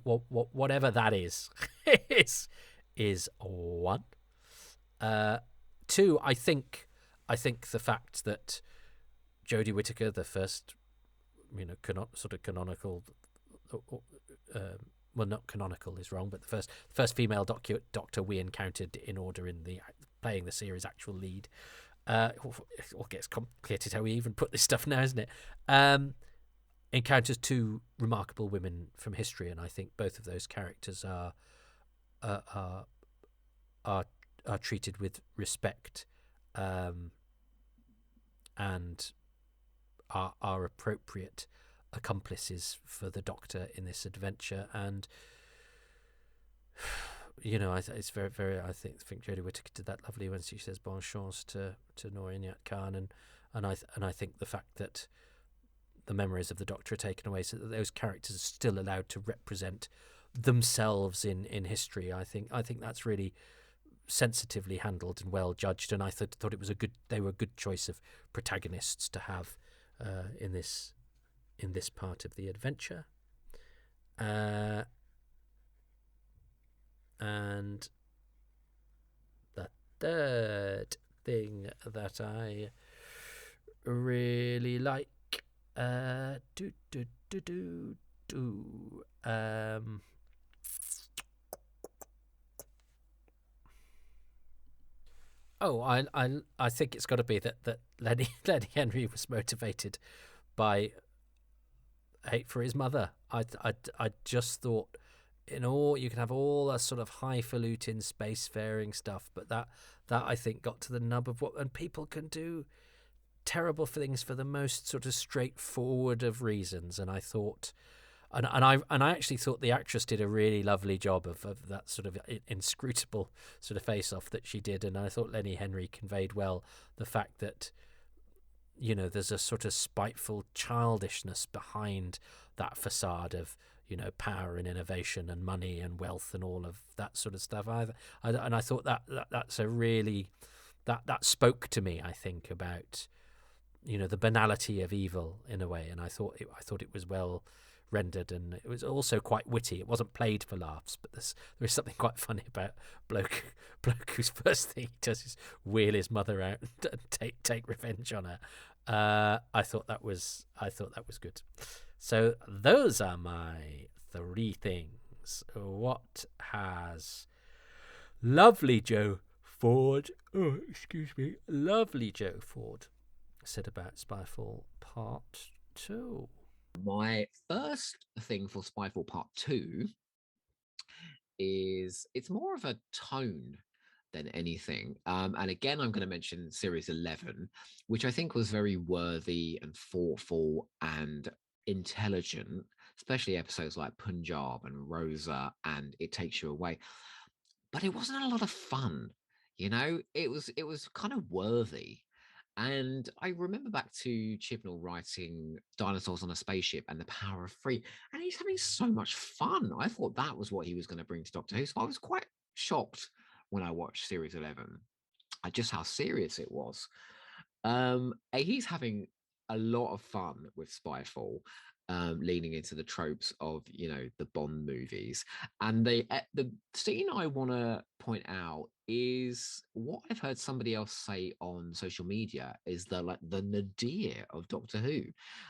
whatever that is, is 1. 2, I think the fact that Jodie Whittaker, the first, canonical, well, not canonical is wrong, but the first female doctor we encountered in order in the playing the series' actual lead. It all gets complicated how we even put this stuff now, isn't it? Encounters 2 remarkable women from history, and I think both of those characters are treated with respect, and are appropriate accomplices for the Doctor in this adventure. And it's very, very. I think Jodie Whittaker did that lovely when she says "bonne chance" to Norinyak Khan, and I think the fact that the memories of the Doctor are taken away, so that those characters are still allowed to represent themselves in history. I think that's really sensitively handled and well judged, and I thought it was they were a good choice of protagonists to have in this part of the adventure. And the third thing that I really like, I think it's got to be that Lenny Henry was motivated by hate for his mother. I just thought, you can have all that sort of highfalutin spacefaring stuff, but that I think got to the nub of and people can do terrible things for the most sort of straightforward of reasons. And I thought, and I actually thought the actress did a really lovely job of that sort of inscrutable sort of face-off that she did. And I thought Lenny Henry conveyed well the fact that, there's a sort of spiteful childishness behind that facade of, power and innovation and money and wealth and all of that sort of stuff. And I thought that's a really, that spoke to me, I think, about, the banality of evil in a way. And I thought it was well rendered, and it was also quite witty. It wasn't played for laughs, but there is something quite funny about bloke whose first thing he does is wheel his mother out and take revenge on her. I thought that was good. So those are my 3 things. What has lovely Joe Ford, lovely Joe Ford said about Spyfall Part 2? My first thing for Spyfall Part 2 is it's more of a tone than anything. And again, I'm going to mention Series 11, which I think was very worthy and thoughtful and intelligent, especially episodes like Punjab and Rosa and It Takes You Away. But it wasn't a lot of fun, it was kind of worthy. And I remember back to Chibnall writing Dinosaurs on a Spaceship and The Power of Three, and he's having so much fun. I thought that was what he was going to bring to Doctor Who. So I was quite shocked when I watched Series 11 at just how serious it was. He's having a lot of fun with Spyfall, leaning into the tropes of the Bond movies. And the scene I want to point out is what I've heard somebody else say on social media is the nadir of Doctor Who,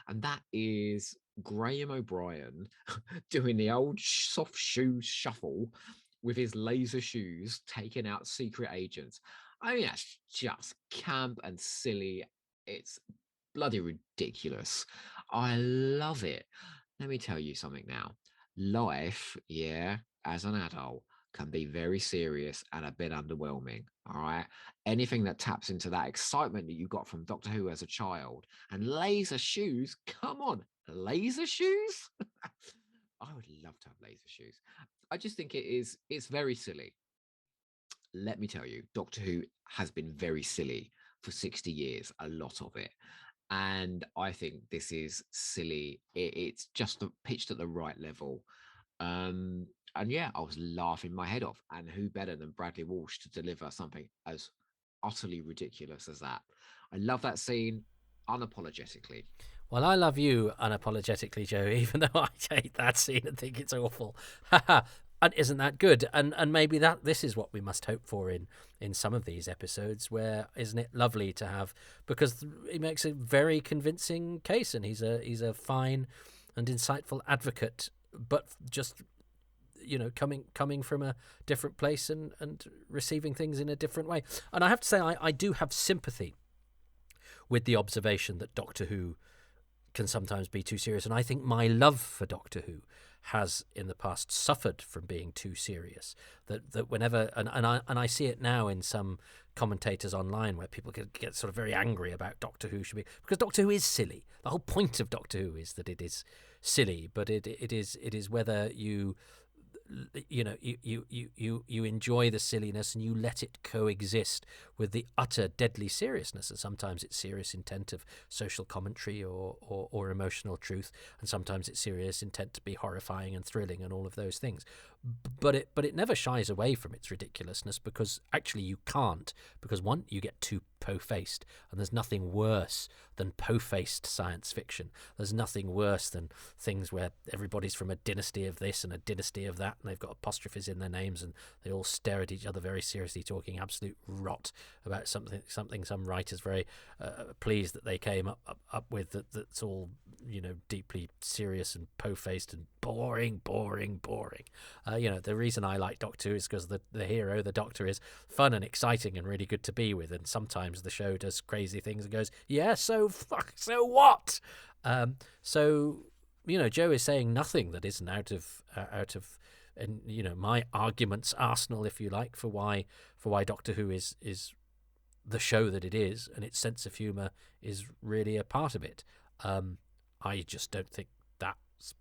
and that is Graham O'Brien doing the old soft shoe shuffle with his laser shoes, taking out secret agents. I mean, that's just camp and silly. It's bloody ridiculous. I love it. Let me tell you something now. Life, yeah, as an adult, can be very serious and a bit underwhelming. All right. Anything that taps into that excitement that you got from Doctor Who as a child and laser shoes, come on, laser shoes? I would love to have laser shoes. I just think it's very silly. Let me tell you, Doctor Who has been very silly for 60 years, a lot of it. And I think this is silly. It's just pitched at the right level. And yeah, I was laughing my head off. And who better than Bradley Walsh to deliver something as utterly ridiculous as that? I love that scene unapologetically. Well, I love you unapologetically, Joe, even though I hate that scene and think it's awful. And isn't that good? And maybe this is what we must hope for in some of these episodes, where isn't it lovely to have, because he makes a very convincing case, and he's a fine and insightful advocate, but just coming from a different place and receiving things in a different way. And I have to say, I do have sympathy with the observation that Doctor Who can sometimes be too serious, and I think my love for Doctor Who has in the past suffered from being too serious. That whenever and I see it now in some commentators online where people get sort of very angry about Doctor Who should be, because Doctor Who is silly. The whole point of Doctor Who is that it is silly, but it is whether you enjoy the silliness and you let it coexist with the utter deadly seriousness. And sometimes it's serious intent of social commentary or emotional truth, and sometimes it's serious intent to be horrifying and thrilling and all of those things. But it never shies away from its ridiculousness, because actually you can't, because one, you get too po-faced, and there's nothing worse than po-faced science fiction. There's nothing worse than things where everybody's from a dynasty of this and a dynasty of that, and they've got apostrophes in their names, and they all stare at each other very seriously, talking absolute rot about something some writer's very pleased that they came up with, that's all deeply serious and po-faced and boring. The reason I like Doctor Who is because the hero, the Doctor, is fun and exciting and really good to be with, and sometimes the show does crazy things and goes, yeah, so what? So Joe is saying nothing that isn't out of and my argument's arsenal, if you like, for why Doctor Who is the show that it is, and its sense of humour is really a part of it. I just don't think that's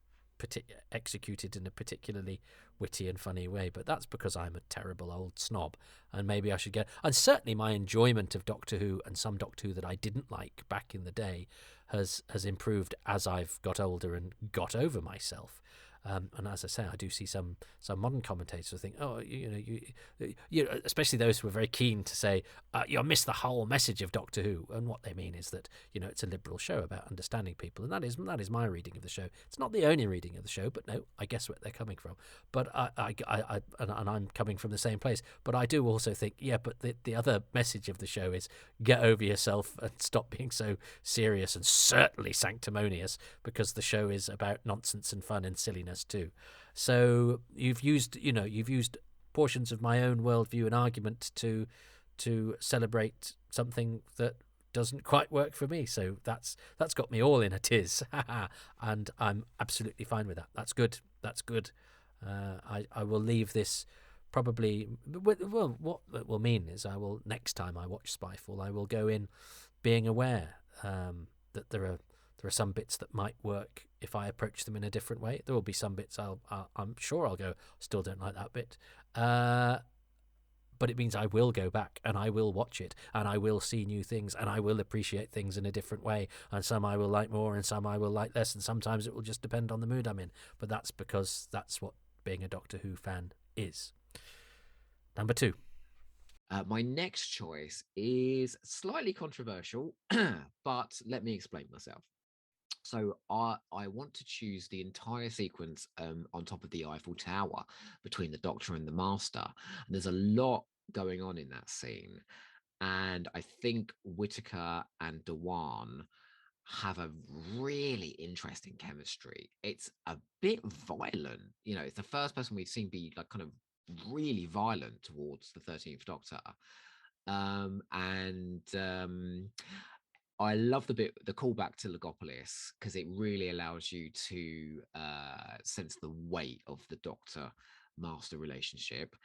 executed in a particularly witty and funny way, but that's because I'm a terrible old snob, and maybe I should get. And certainly my enjoyment of Doctor Who, and some Doctor Who that I didn't like back in the day, has improved as I've got older and got over myself. And as I say, I do see some modern commentators who think, oh, especially those who are very keen to say, you missed the whole message of Doctor Who. And what they mean is that, it's a liberal show about understanding people. And that is my reading of the show. It's not the only reading of the show, but no, I guess where they're coming from. But I'm coming from the same place. But I do also think, but the other message of the show is get over yourself and stop being so serious and certainly sanctimonious, because the show is about nonsense and fun and silliness too. So you've used portions of my own worldview and argument to celebrate something that doesn't quite work for me. So that's got me all in a tiz, and I'm absolutely fine with that. That's good. That's good. I will leave this probably. Well, what it will mean is I will, next time I watch Spyfall, I will go in being aware that there are some bits that might work if I approach them in a different way. There will be some bits I'm sure I'll go, still don't like that bit. But it means I will go back and I will watch it and I will see new things and I will appreciate things in a different way. And some I will like more and some I will like less. And sometimes it will just depend on the mood I'm in. But that's because that's what being a Doctor Who fan is. Number 2. My next choice is slightly controversial, but let me explain myself. So I want to choose the entire sequence on top of the Eiffel Tower between the Doctor and the Master. And there's a lot going on in that scene. And I think Whittaker and Dewan have a really interesting chemistry. It's a bit violent. You know, it's the first person we've seen be like kind of really violent towards the 13th Doctor. I love the callback to Legopolis, because it really allows you to sense the weight of the Doctor Master relationship.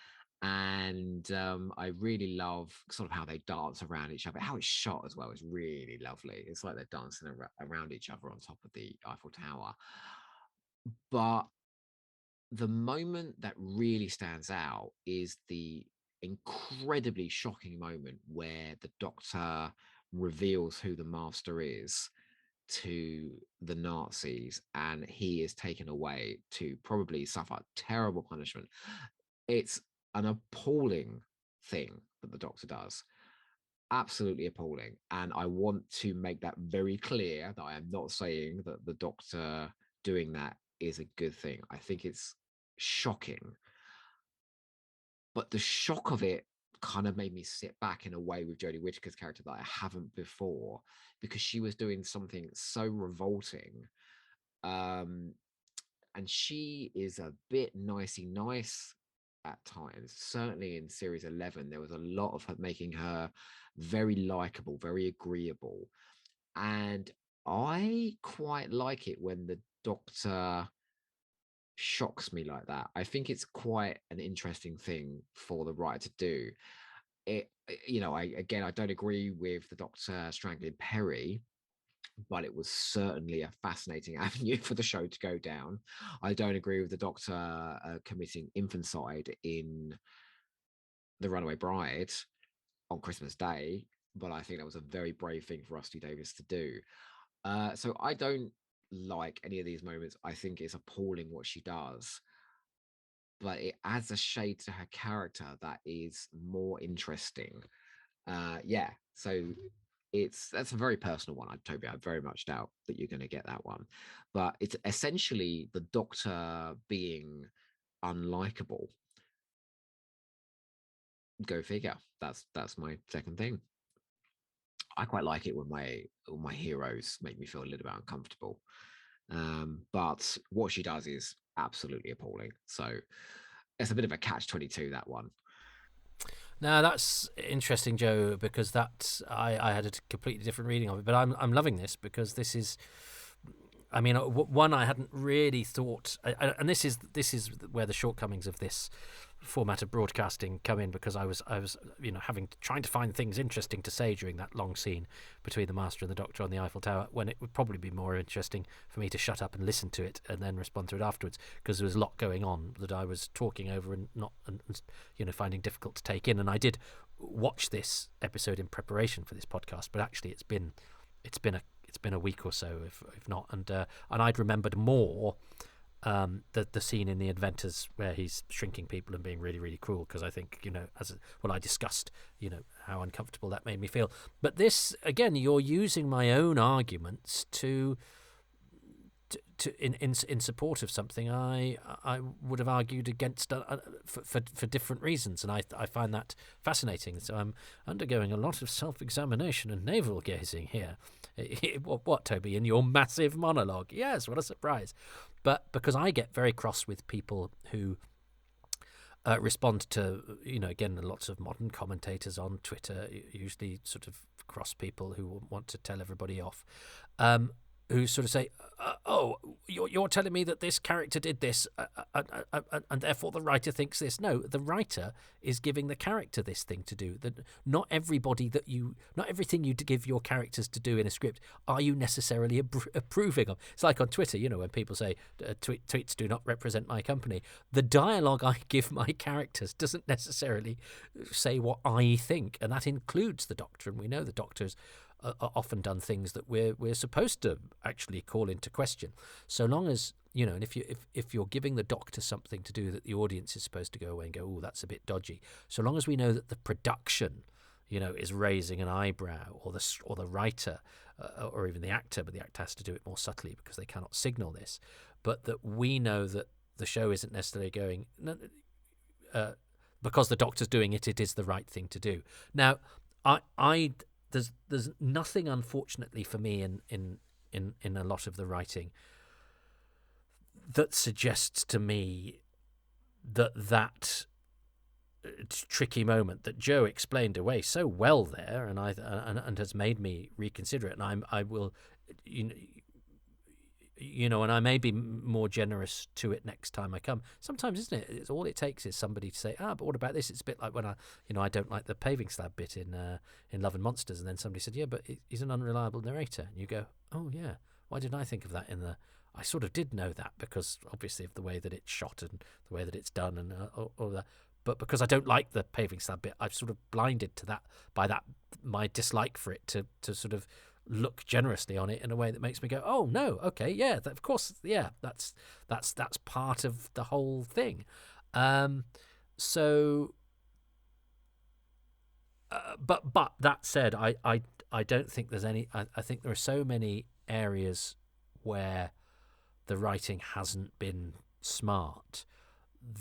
And I really love sort of how they dance around each other. How it's shot as well is really lovely. It's like they're dancing around each other on top of the Eiffel Tower. But the moment that really stands out is the incredibly shocking moment where the Doctor reveals who the Master is to the Nazis, and he is taken away to probably suffer terrible punishment. It's an appalling thing that the Doctor does. Absolutely appalling. And I want to make that very clear that I am not saying that the Doctor doing that is a good thing. I think it's shocking. But the shock of it kind of made me sit back in a way with Jodie Whittaker's character that I haven't before, because she was doing something so revolting. And she is a bit nicey nice at times. Certainly in series 11, there was a lot of her making her very likable, very agreeable. And I quite like it when the Doctor shocks me like that. I think it's quite an interesting thing for the writer to do. I don't agree with the Doctor strangling Perry, but it was certainly a fascinating avenue for the show to go down. I don't agree with the Doctor committing infanticide in The Runaway Bride on Christmas Day, but I think that was a very brave thing for Rusty Davies to do. So I don't like any of these moments. I think it's appalling what she does, but it adds a shade to her character that is more interesting. So that's a very personal one. Toby, I very much doubt that you're going to get that one, but it's essentially the Doctor being unlikable. Go figure. That's my second thing. I quite like it when my heroes make me feel a little bit uncomfortable, but what she does is absolutely appalling. So it's a bit of a catch-22, that one. Now that's interesting, Joe, because I had a completely different reading of it, but I'm loving this because this is, I mean, one I hadn't really thought, and this is where the shortcomings of this format of broadcasting come in, because I was trying to find things interesting to say during that long scene between the Master and the Doctor on the Eiffel Tower, when it would probably be more interesting for me to shut up and listen to it and then respond to it afterwards, because there was a lot going on that I was talking over and not finding difficult to take in. And I did watch this episode in preparation for this podcast, but actually it's been a week or so, if not, and I'd remembered more the scene in The Inventors where he's shrinking people and being really, really cruel, because I think, I discussed, how uncomfortable that made me feel. But this, again, you're using my own arguments in support of something I would have argued against for different reasons, and I find that fascinating. So I'm undergoing a lot of self-examination and navel gazing here. What, Toby, in your massive monologue? Yes, what a surprise. But because I get very cross with people who respond to, again, lots of modern commentators on Twitter, usually sort of cross people who want to tell everybody off, who sort of say, "Oh, you're telling me that this character did this, and therefore the writer thinks this." No, the writer is giving the character this thing to do. That not everything you give your characters to do in a script are you necessarily approving of. It's like on Twitter, when people say tweets do not represent my company. The dialogue I give my characters doesn't necessarily say what I think, and that includes the Doctor. And we know the Doctor's often done things that we're supposed to actually call into question. So long as and if you're giving the Doctor something to do that the audience is supposed to go away and go, "Oh, that's a bit dodgy." So long as we know that the production, is raising an eyebrow, or the writer, or even the actor, but the actor has to do it more subtly because they cannot signal this, but that we know that the show isn't necessarily going, because the Doctor's doing it, it is the right thing to do. Now, there's nothing, unfortunately for me, in a lot of the writing that suggests to me that tricky moment that Joe explained away so well there, and has made me reconsider it. And I will, and I may be more generous to it next time I come. Sometimes, isn't it? It's all it takes is somebody to say, but what about this? It's a bit like when I don't like the paving slab bit in Love and Monsters, and then somebody said, yeah, but he's an unreliable narrator, and you go, oh yeah, why didn't I think of that I sort of did know that, because obviously of the way that it's shot and the way that it's done and all that. But because I don't like the paving slab bit, I've sort of blinded to that by my dislike for it to sort of look generously on it in a way that makes me go, oh no, okay, yeah, of course, yeah, that's part of the whole thing. So, but that said, I don't think there's any. I think there are so many areas where the writing hasn't been smart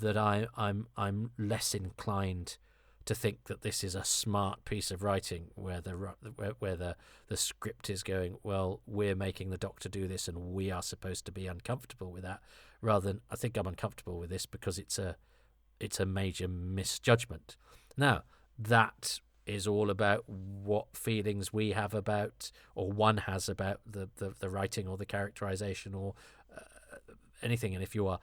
that I'm less inclined to think that this is a smart piece of writing where the script is going, well, we're making the Doctor do this and we are supposed to be uncomfortable with that, rather than I think I'm uncomfortable with this because it's a major misjudgment. Now, that is all about what feelings we have about, or one has about the writing or the characterization or anything. And if you are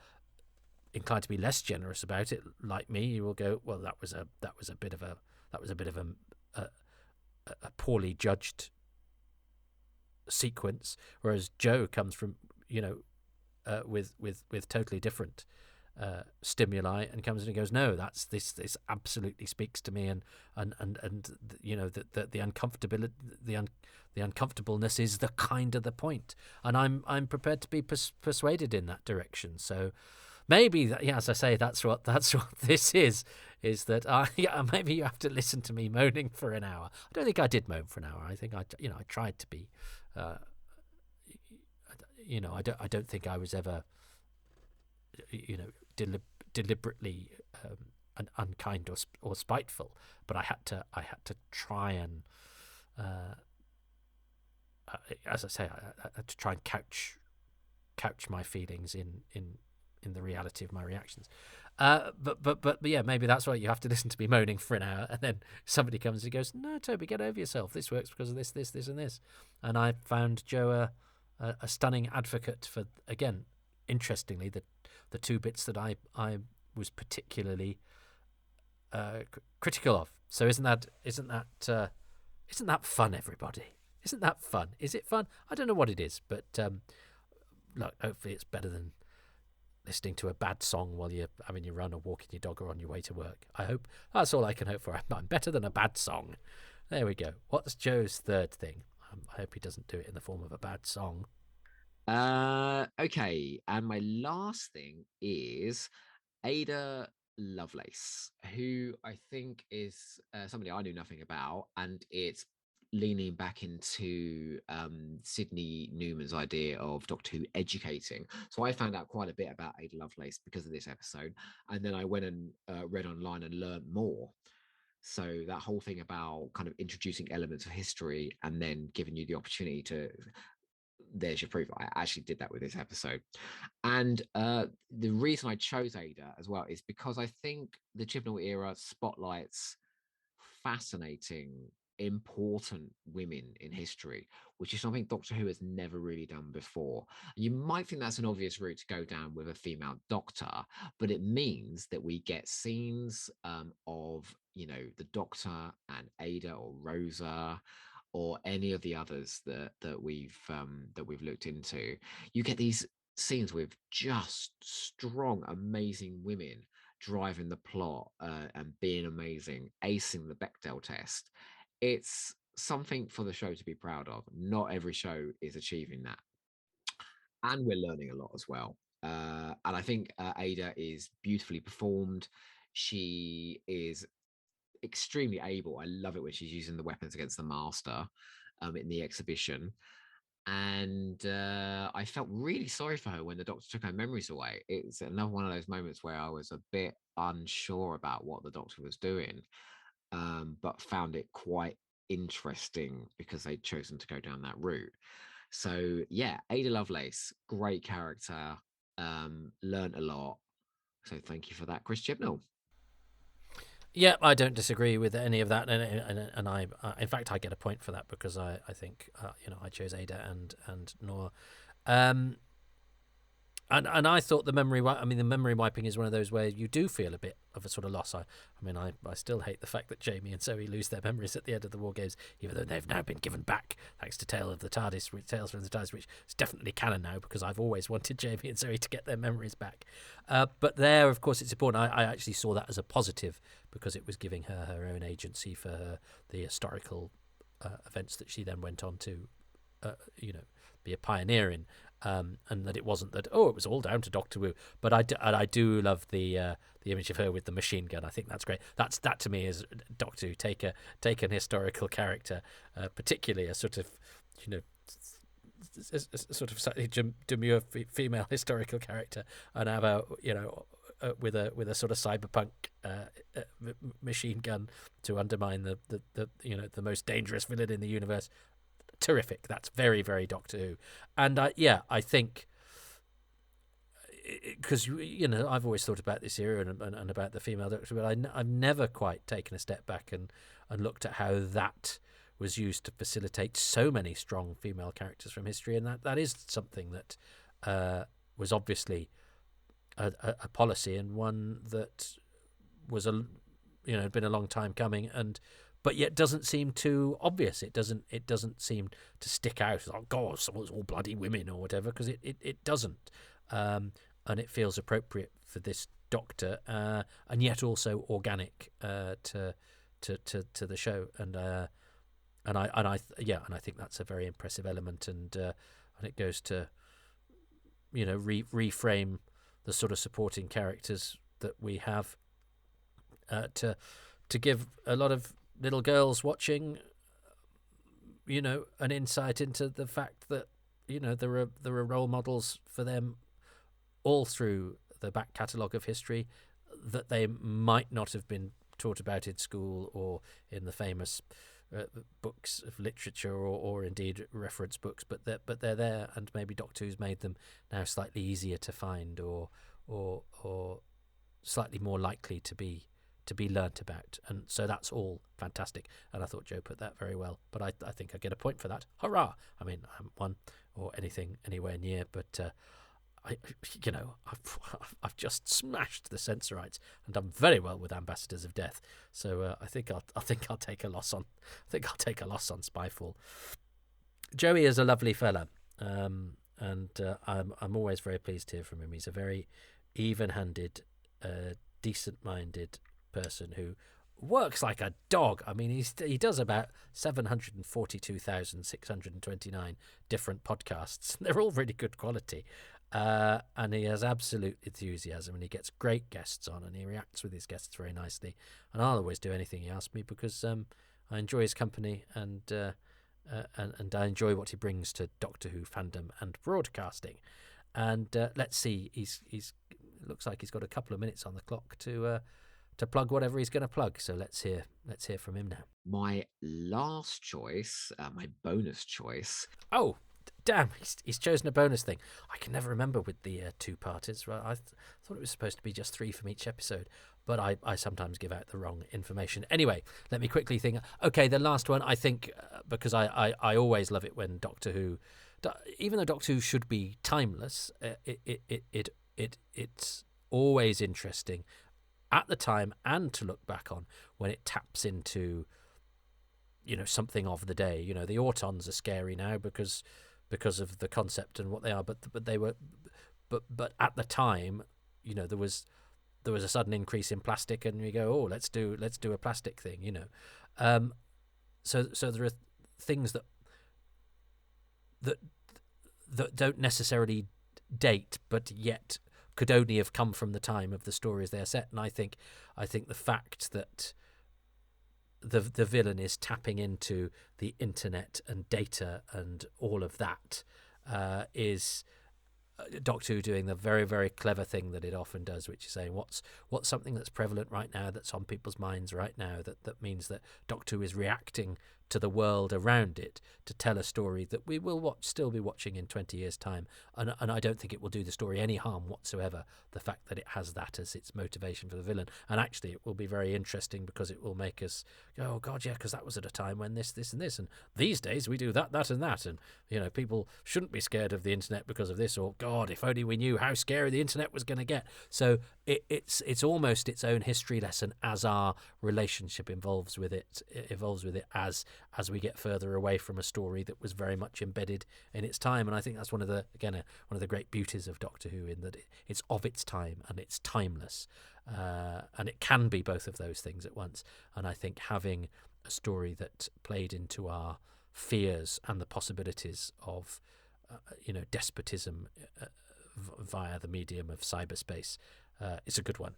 inclined to be less generous about it, like me, you will go, well, that was a bit of a poorly judged sequence, whereas Joe comes from with totally different stimuli and comes in and goes, no, this absolutely speaks to me, and the uncomfortability, the uncomfortableness is the kind of the point, and I'm prepared to be persuaded in that direction. So maybe as I say, that's what this is that maybe you have to listen to me moaning for an hour. I don't think I did moan for an hour. I think I tried to be. I don't think I was ever deliberately unkind or spiteful, but I had to try and as I say, I had to try and couch my feelings in the reality of my reactions. But yeah, maybe that's why you have to listen to me moaning for an hour, and then somebody comes and goes, no, Toby, get over yourself. This works because of this, and this. And I found Joe a stunning advocate for, again, interestingly, the two bits that I was particularly critical of. So isn't that fun, everybody? Isn't that fun? Is it fun? I don't know what it is, but look, hopefully it's better than listening to a bad song while you're having your run or walking your dog or on your way to work. I hope that's all I can hope for. I'm better than a bad song. There we go. What's Joe's third thing? I hope he doesn't do it in the form of a bad song. Okay, and my last thing is Ada Lovelace, who I think is somebody I knew nothing about, and it's leaning back into Sydney Newman's idea of Doctor Who educating. So I found out quite a bit about Ada Lovelace because of this episode, and then I went and read online and learned more. So that whole thing about kind of introducing elements of history and then giving you the opportunity to there's your proof. I actually did that with this episode. And the reason I chose Ada as well is because I think the Chibnall era spotlights fascinating, important women in history, which is something Doctor Who has never really done before. You might think that's an obvious route to go down with a female Doctor, but it means that we get scenes of, the Doctor and Ada or Rosa or any of the others that we've looked into. You get these scenes with just strong, amazing women driving the plot and being amazing, acing the Bechdel test. It's something for the show to be proud of. Not every show is achieving that. And we're learning a lot as well. And I think Ada is beautifully performed. She is extremely able. I love it when she's using the weapons against the Master in the exhibition. And I felt really sorry for her when the Doctor took her memories away. It's another one of those moments where I was a bit unsure about what the Doctor was doing, but found it quite interesting because they'd chosen to go down that route. So yeah, Ada Lovelace, great character, learned a lot. So thank you for that, Chris Chibnall. Yeah, I don't disagree with any of that, and I, in fact, I get a point for that because I think I chose Ada and Noor. Um, and I thought the the memory wiping is one of those where you do feel a bit of a sort of loss. I still hate the fact that Jamie and Zoe lose their memories at the end of the War Games, even though they've now been given back thanks to Tales from the TARDIS, which is definitely canon now because I've always wanted Jamie and Zoe to get their memories back. But there, of course, it's important. I actually saw that as a positive because it was giving her her own agency for the historical events that she then went on to, be a pioneer in. And that it wasn't that it was all down to Doctor Who, but I do love the image of her with the machine gun. I think that's great. That to me is Doctor Who. Take an historical character, particularly a sort of a sort of slightly demure female historical character, and have with a sort of cyberpunk machine gun to undermine the most dangerous villain in the universe. Terrific. That's very, very Doctor Who. And I think because I've always thought about this era and about the female Doctor, but I've never quite taken a step back and looked at how that was used to facilitate so many strong female characters from history, and that is something that was obviously a policy and one that was been a long time coming, but yet doesn't seem too obvious. It doesn't seem to stick out. It's like, God, someone's all bloody women or whatever, because it doesn't. And it feels appropriate for this Doctor, and yet also organic to the show. And I think that's a very impressive element, and it goes to reframe the sort of supporting characters that we have to give a lot of little girls watching, an insight into the fact that there are role models for them all through the back catalogue of history that they might not have been taught about in school or in the famous books of literature or indeed reference books, but they're there, and maybe Doctor Who's made them now slightly easier to find or slightly more likely to be learnt about, and so that's all fantastic. And I thought Joe put that very well. But I think I get a point for that. Hurrah! I mean, I haven't won or anything anywhere near, but I've just smashed the Sensorites and done very well with Ambassadors of Death. So I think I'll take a loss on. Spyfall. Joey is a lovely fella, and I'm always very pleased to hear from him. He's a very even-handed, decent-minded person who works like a dog. I mean, he does about 742,629 different podcasts. They're all really good quality, and he has absolute enthusiasm, and he gets great guests on, and he reacts with his guests very nicely. And I'll always do anything he asks me because I enjoy his company, and I enjoy what he brings to Doctor Who fandom and broadcasting. And let's see, he's looks like he's got a couple of minutes on the clock to plug whatever he's going to plug. So let's hear from him now. My last choice, my bonus choice. Oh, damn, he's chosen a bonus thing. I can never remember with the two-parters. Right? I thought it was supposed to be just 3 from each episode, but I sometimes give out the wrong information. Anyway, let me quickly think. Okay, the last one, I think, because I always love it when Doctor Who, even though Doctor Who should be timeless, it's always interesting at the time and to look back on when it taps into, something of the day. The Autons are scary now because of the concept and what they are, but they were, but at the time, there was a sudden increase in plastic, and we go, oh, let's do a plastic thing, so there are things that don't necessarily date, but yet could only have come from the time of the stories they're set. And I think the fact that the villain is tapping into the internet and data and all of that is Doctor Who doing the very, very clever thing that it often does, which is saying what's something that's prevalent right now, that's on people's minds right now, that means that Doctor Who is reacting to the world around it to tell a story that we will still be watching in 20 years' time. And I don't think it will do the story any harm whatsoever, the fact that it has that as its motivation for the villain. And actually, it will be very interesting because it will make us go, oh, God, yeah, because that was at a time when this, and this. And these days we do that, and that. And, people shouldn't be scared of the internet because of this. Or, God, if only we knew how scary the internet was going to get. So it's almost its own history lesson as our relationship evolves with it as we get further away from a story that was very much embedded in its time. And I think that's one of the great beauties of Doctor Who, in that it's of its time and it's timeless, and it can be both of those things at once. And I think having a story that played into our fears and the possibilities of despotism via the medium of cyberspace is a good one.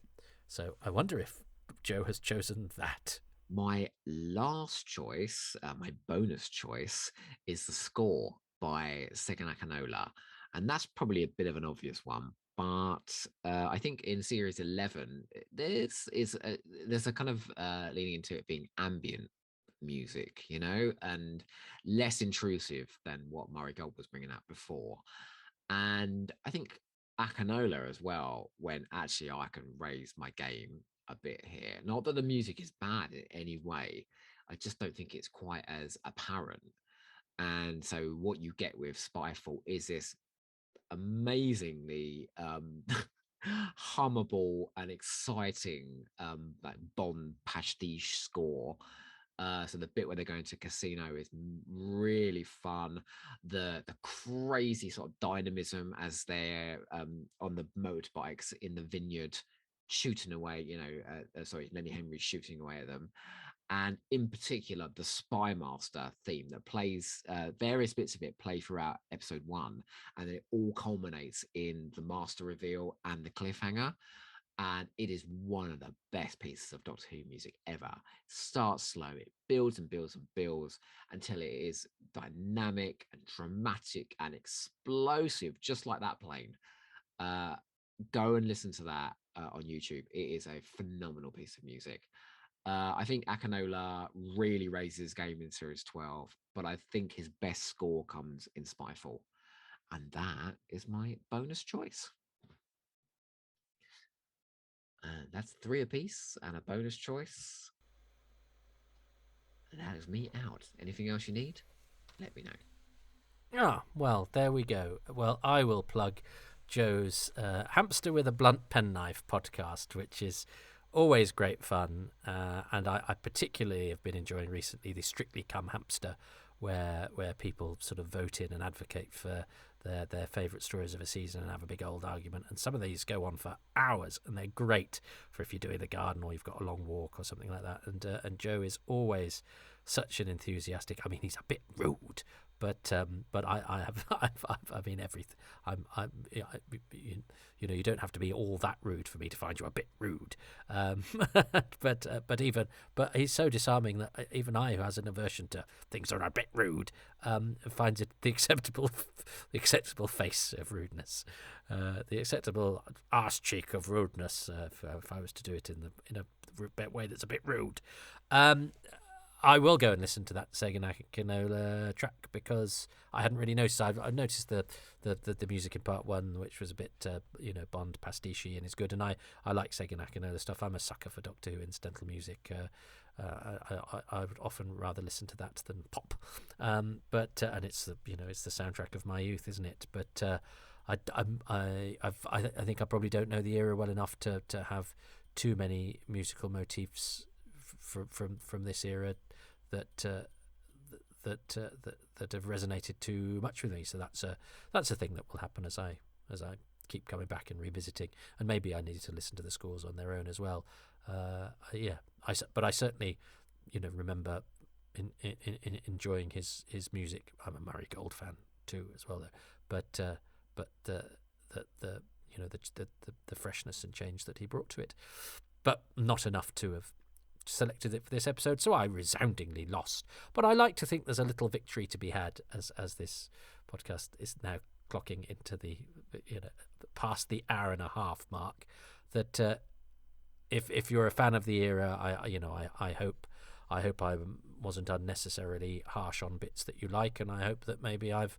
So I wonder if Joe has chosen that. My last choice, my bonus choice, is the score by Segun Akinola. And that's probably a bit of an obvious one. But I think in series 11, there's a kind of leaning into it being ambient music, and less intrusive than what Murray Gold was bringing out before. And I think Akinola as well, when actually I can raise my game a bit here. Not that the music is bad in any way, I just don't think it's quite as apparent. And so what you get with Spyfall is this amazingly hummable and exciting like Bond pastiche score. So the bit where they're going to casino is really fun. The crazy sort of dynamism as they're on the motorbikes in the vineyard shooting away, sorry, Lenny Henry shooting away at them. And in particular, the Spy Master theme that plays, various bits of it play throughout episode 1, and then it all culminates in the Master reveal and the cliffhanger. And it is one of the best pieces of Doctor Who music ever. It starts slow, it builds and builds and builds until it is dynamic and dramatic and explosive, just like that plane. Go and listen to that on YouTube. It is a phenomenal piece of music. I think Akinola really raises his game in Series 12, but I think his best score comes in Spyfall. And that is my bonus choice. And that's 3 apiece and a bonus choice. And that is me out. Anything else you need? Let me know. Ah, well, there we go. Well, I will plug Joe's Hamster with a Blunt Penknife podcast, which is always great fun. And I particularly have been enjoying recently the Strictly Come Hamster, where people sort of vote in and advocate for their favourite stories of a season and have a big old argument. And some of these go on for hours, and they're great for if you're doing the garden or you've got a long walk or something like that. And Joe is always such an enthusiastic. I mean, he's a bit rude, but I mean everything. You don't have to be all that rude for me to find you a bit rude. But he's so disarming that even I, who has an aversion to things that are a bit rude, finds it the acceptable face of rudeness, the acceptable arse cheek of rudeness. If I was to do it in a way that's a bit rude. I will go and listen to that Sega Nakanola track because I hadn't really noticed. I've noticed the music in part one, which was a bit Bond pastiche and is good. And I like Sega Nakanola stuff. I'm a sucker for Doctor Who incidental music. I would often rather listen to that than pop. But and it's it's the soundtrack of my youth, isn't it? But I think I probably don't know the era well enough to have too many musical motifs from this era that have resonated too much with me. So that's a thing that will happen as I keep coming back and revisiting, and maybe I need to listen to the scores on their own as well. But I certainly remember in enjoying his music. I'm a Murray Gold fan too as well, though. But the freshness and change that he brought to it, but not enough to have selected it for this episode, so I resoundingly lost. But I like to think there's a little victory to be had as this podcast is now clocking into the past the hour and a half mark. That if you're a fan of the era, I hope I wasn't unnecessarily harsh on bits that you like, and I hope that maybe I've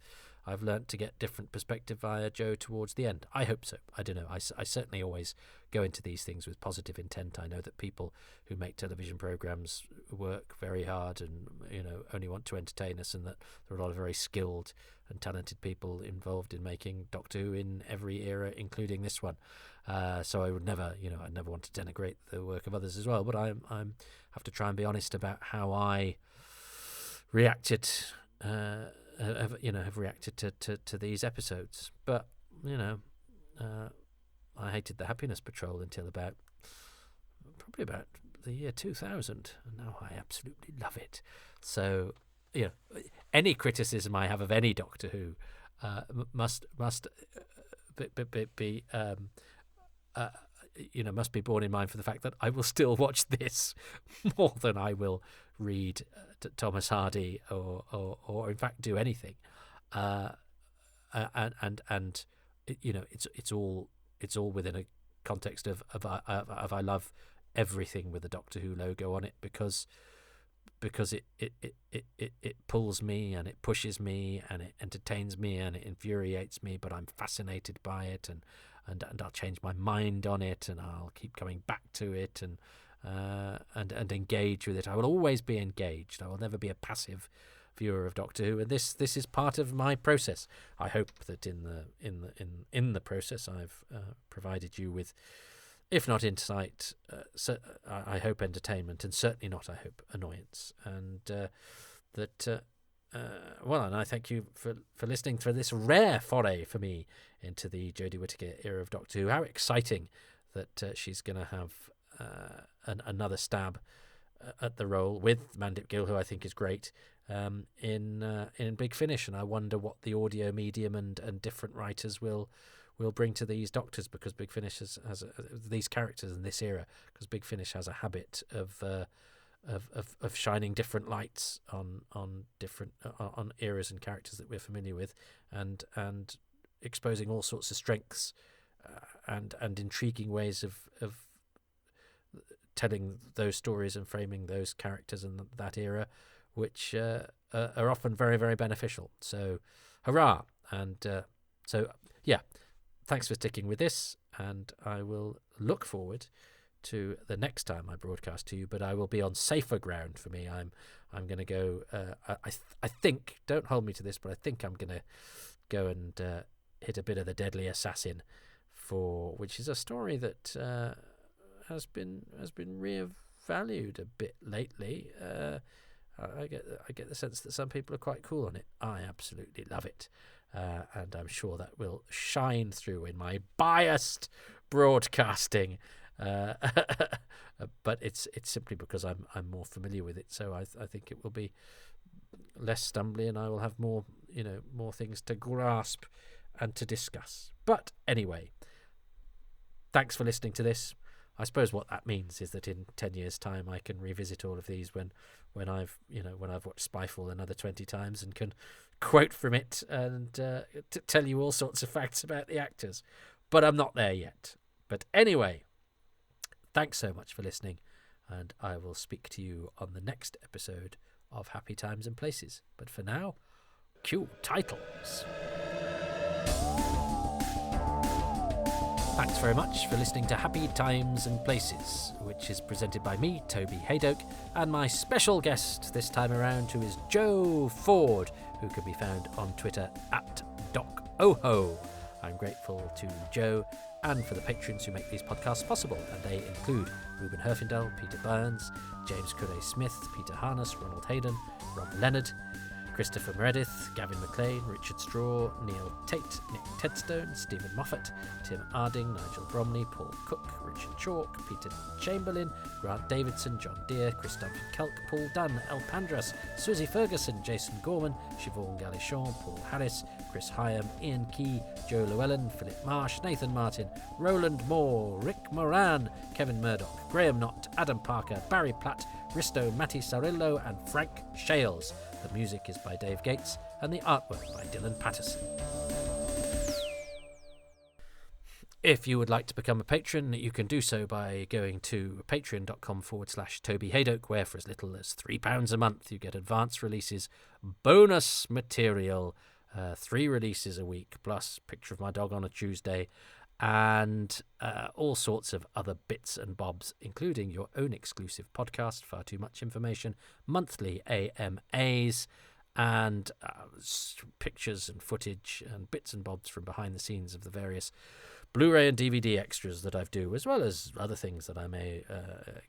learnt to get different perspective via Joe towards the end. I hope so. I don't know. I certainly always go into these things with positive intent. I know that people who make television programs work very hard and only want to entertain us, and that there are a lot of very skilled and talented people involved in making Doctor Who in every era, including this one. So I would never, I never want to denigrate the work of others as well. But I have to try and be honest about how I reacted. Have reacted to these episodes. But I hated the Happiness Patrol until probably about the year 2000, and now I absolutely love it. So any criticism I have of any Doctor Who must be borne in mind for the fact that I will still watch this more than I will read Thomas Hardy or in fact do anything. It's all within a context of I love everything with the Doctor Who logo on it because it pulls me and it pushes me and it entertains me and it infuriates me, but I'm fascinated by it and I'll change my mind on it and I'll keep coming back to it and engage with it. I will always be engaged. I will never be a passive viewer of Doctor Who, and this is part of my process. I hope that in the process I've provided you with, if not insight, I hope entertainment, and certainly not, I hope, annoyance. And and I thank you for listening to this rare foray for me into the Jodie Whittaker era of Doctor Who. How exciting that she's going to have another stab at the role with Mandip Gill, who I think is great, in Big Finish. And I wonder what the audio medium and different writers will bring to these Doctors, because Big Finish has these characters in this era, because Big Finish has a habit of shining different lights on different on eras and characters that we're familiar with, and exposing all sorts of strengths and intriguing ways of telling those stories and framing those characters in that era, which are often very, very beneficial. So hurrah. And thanks for sticking with this, and I will look forward to the next time I broadcast to you, but I will be on safer ground for me. I'm going to go, I think, don't hold me to this, but I think I'm going to go and hit a bit of the Deadly Assassin, which is a story that has been revalued a bit lately. I get the sense that some people are quite cool on it. I absolutely love it, and I'm sure that will shine through in my biased broadcasting. But it's simply because I'm more familiar with it, so I think it will be less stumbly, and I will have more things to grasp and to discuss. But anyway, thanks for listening to this. I suppose what that means is that in 10 years' time I can revisit all of these when I've watched Spyfall another 20 times and can quote from it and tell you all sorts of facts about the actors. But I'm not there yet. But anyway, thanks so much for listening, and I will speak to you on the next episode of Happy Times and Places. But for now, cue titles. Thanks very much for listening to Happy Times and Places, which is presented by me, Toby Hadoke, and my special guest this time around, who is Joe Ford, who can be found on Twitter at DocOho. I'm grateful to Joe and for the patrons who make these podcasts possible, and they include Ruben Herfindahl, Peter Burns, James Curray Smith, Peter Harness, Ronald Hayden, Rob Leonard, Christopher Meredith, Gavin McLean, Richard Straw, Neil Tate, Nick Tedstone, Stephen Moffat, Tim Arding, Nigel Bromley, Paul Cook, Richard Chalk, Peter Chamberlain, Grant Davidson, John Deere, Chris Duncan Kelk, Paul Dunn, El Pandras, Susie Ferguson, Jason Gorman, Siobhan Galichon, Paul Harris, Chris Hyam, Ian Key, Joe Llewellyn, Philip Marsh, Nathan Martin, Roland Moore, Rick Moran, Kevin Murdoch, Graham Knott, Adam Parker, Barry Platt, Risto Matti Sarillo and Frank Shales. The music is by Dave Gates and the artwork by Dylan Patterson. If you would like to become a patron, you can do so by going to patreon.com/Toby Hadoke, where for as little as £3 a month you get advance releases, bonus material, 3 releases a week, plus picture of my dog on a Tuesday, and all sorts of other bits and bobs, including your own exclusive podcast, Far Too Much Information, monthly AMAs, and pictures and footage and bits and bobs from behind the scenes of the various Blu-ray and DVD extras that I do, as well as other things that I may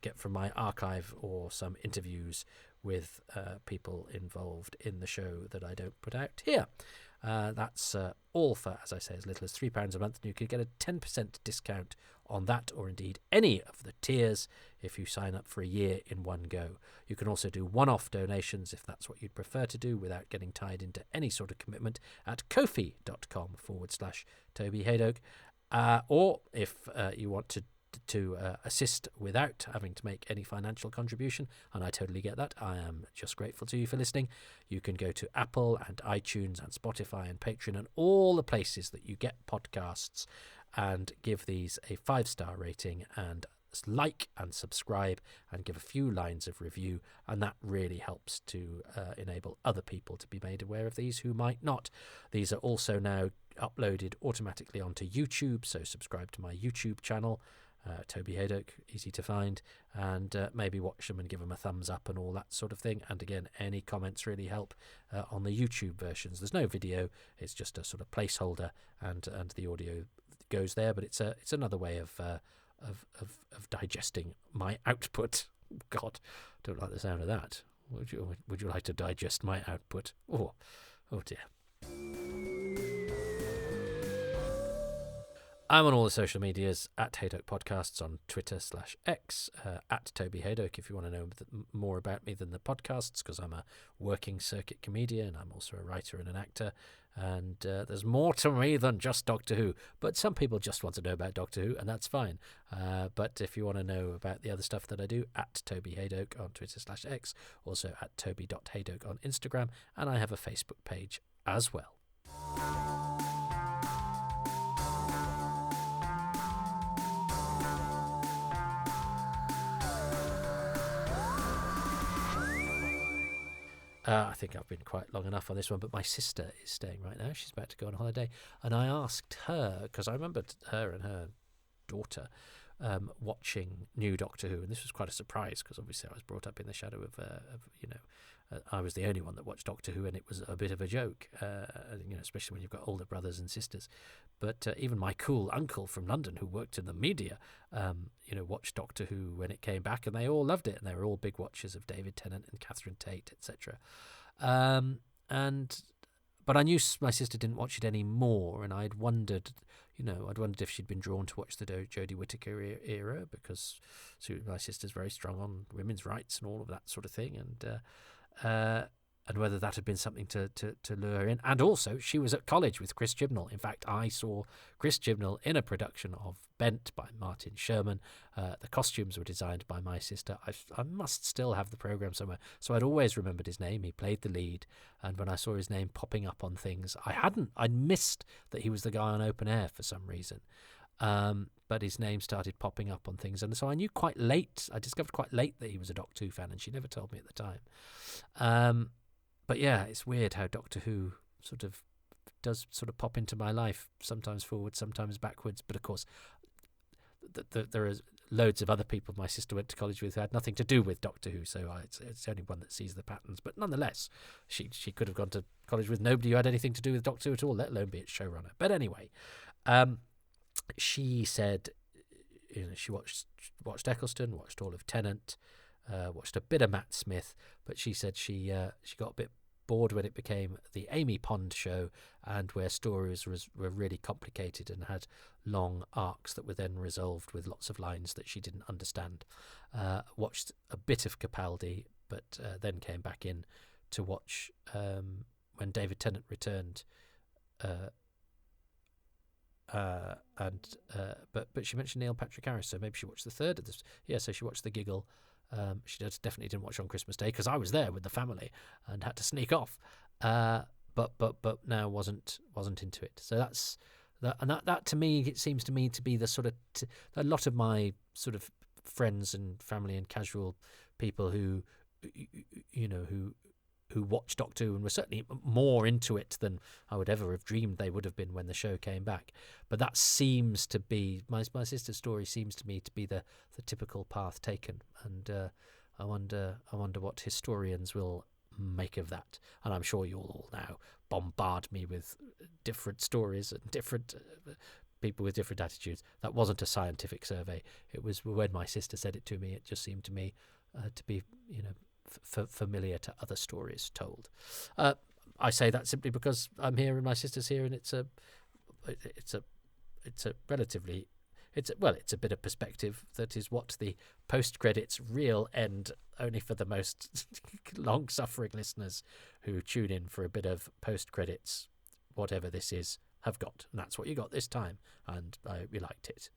get from my archive or some interviews with people involved in the show that I don't put out here. That's all for, as I say, as little as £3 a month, and you could get a 10% discount on that, or indeed any of the tiers, if you sign up for a year in one go. You can also do one-off donations if that's what you'd prefer to do without getting tied into any sort of commitment at kofi.com/Toby Hadoke. Or if you want to assist without having to make any financial contribution, and I totally get that, I am just grateful to you for listening, you can go to Apple and iTunes and Spotify and Patreon and all the places that you get podcasts and give these a 5-star rating and like and subscribe and give a few lines of review, and that really helps to enable other people to be made aware of these who might not. These are also now uploaded automatically onto YouTube, so subscribe to my YouTube channel, Toby Hadoke, easy to find, and maybe watch them and give them a thumbs up and all that sort of thing. And again, any comments really help on the YouTube versions. There's no video, it's just a sort of placeholder, and the audio goes there, but it's another way of digesting my output. God, don't like the sound of that. Would you like to digest my output? Oh dear. I'm on all the social medias at Hadoke Podcasts on Twitter/X, at Toby Hadoke if you want to know more about me than the podcasts, because I'm a working circuit comedian. I'm also a writer and an actor, and there's more to me than just Doctor Who, but some people just want to know about Doctor Who, and that's fine. But if you want to know about the other stuff that I do, at Toby Hadoke on Twitter/X, also at Toby.Hadoke on Instagram, and I have a Facebook page as well. I think I've been quite long enough on this one, but my sister is staying right now. She's about to go on holiday, and I asked her, because I remembered her and her daughter watching new Doctor Who, and this was quite a surprise, because obviously I was brought up in the shadow of I was the only one that watched Doctor Who, and it was a bit of a joke, especially when you've got older brothers and sisters. But even my cool uncle from London, who worked in the media, watched Doctor Who when it came back, and they all loved it, and they were all big watchers of David Tennant and Catherine Tate, etc. But I knew my sister didn't watch it anymore, and I'd wondered if she'd been drawn to watch the Jodie Whittaker era, because my sister's very strong on women's rights and all of that sort of thing, and whether that had been something to lure her in. And also, she was at college with Chris Chibnall. In fact, I saw Chris Chibnall in a production of Bent by Martin Sherman. The costumes were designed by my sister. I must still have the programme somewhere. So I'd always remembered his name. He played the lead. And when I saw his name popping up on things, I'd missed that he was the guy on Open Air for some reason. But his name started popping up on things, and so I knew quite late. I discovered quite late that he was a Doctor Who fan, and she never told me at the time. But yeah, it's weird how Doctor Who does pop into my life, sometimes forward, sometimes backwards. But of course, there are loads of other people my sister went to college with who had nothing to do with Doctor Who, so it's the only one that sees the patterns. But nonetheless, she could have gone to college with nobody who had anything to do with Doctor Who at all, let alone be its showrunner. But anyway, she said, she watched Eccleston, watched all of Tennant, watched a bit of Matt Smith, but she said she got a bit bored when it became the Amy Pond show, and where stories were really complicated and had long arcs that were then resolved with lots of lines that she didn't understand. Watched a bit of Capaldi, but then came back in to watch when David Tennant returned. But she mentioned Neil Patrick Harris, so maybe she watched the third of this. Yeah, so she watched The Giggle. She definitely didn't watch on Christmas Day because I was there with the family and had to sneak off. But now wasn't into it. So that's that, and that to me, it seems to me to be the sort of a lot of my sort of friends and family and casual people who watched Doctor Who and were certainly more into it than I would ever have dreamed they would have been when the show came back. But that seems to be my sister's story. Seems to me to be the typical path taken, and I wonder what historians will make of that. And I'm sure you'll all now bombard me with different stories and different people with different attitudes. That wasn't a scientific survey. It was when my sister said it to me. It just seemed to me to be familiar to other stories told. I say that simply because I'm here and my sister's here, and it's a relatively it's a bit of perspective that is what the post credits real end, only for the most long suffering listeners who tune in for a bit of post credits, whatever this is, have got. And that's what you got this time, and I hope you liked it.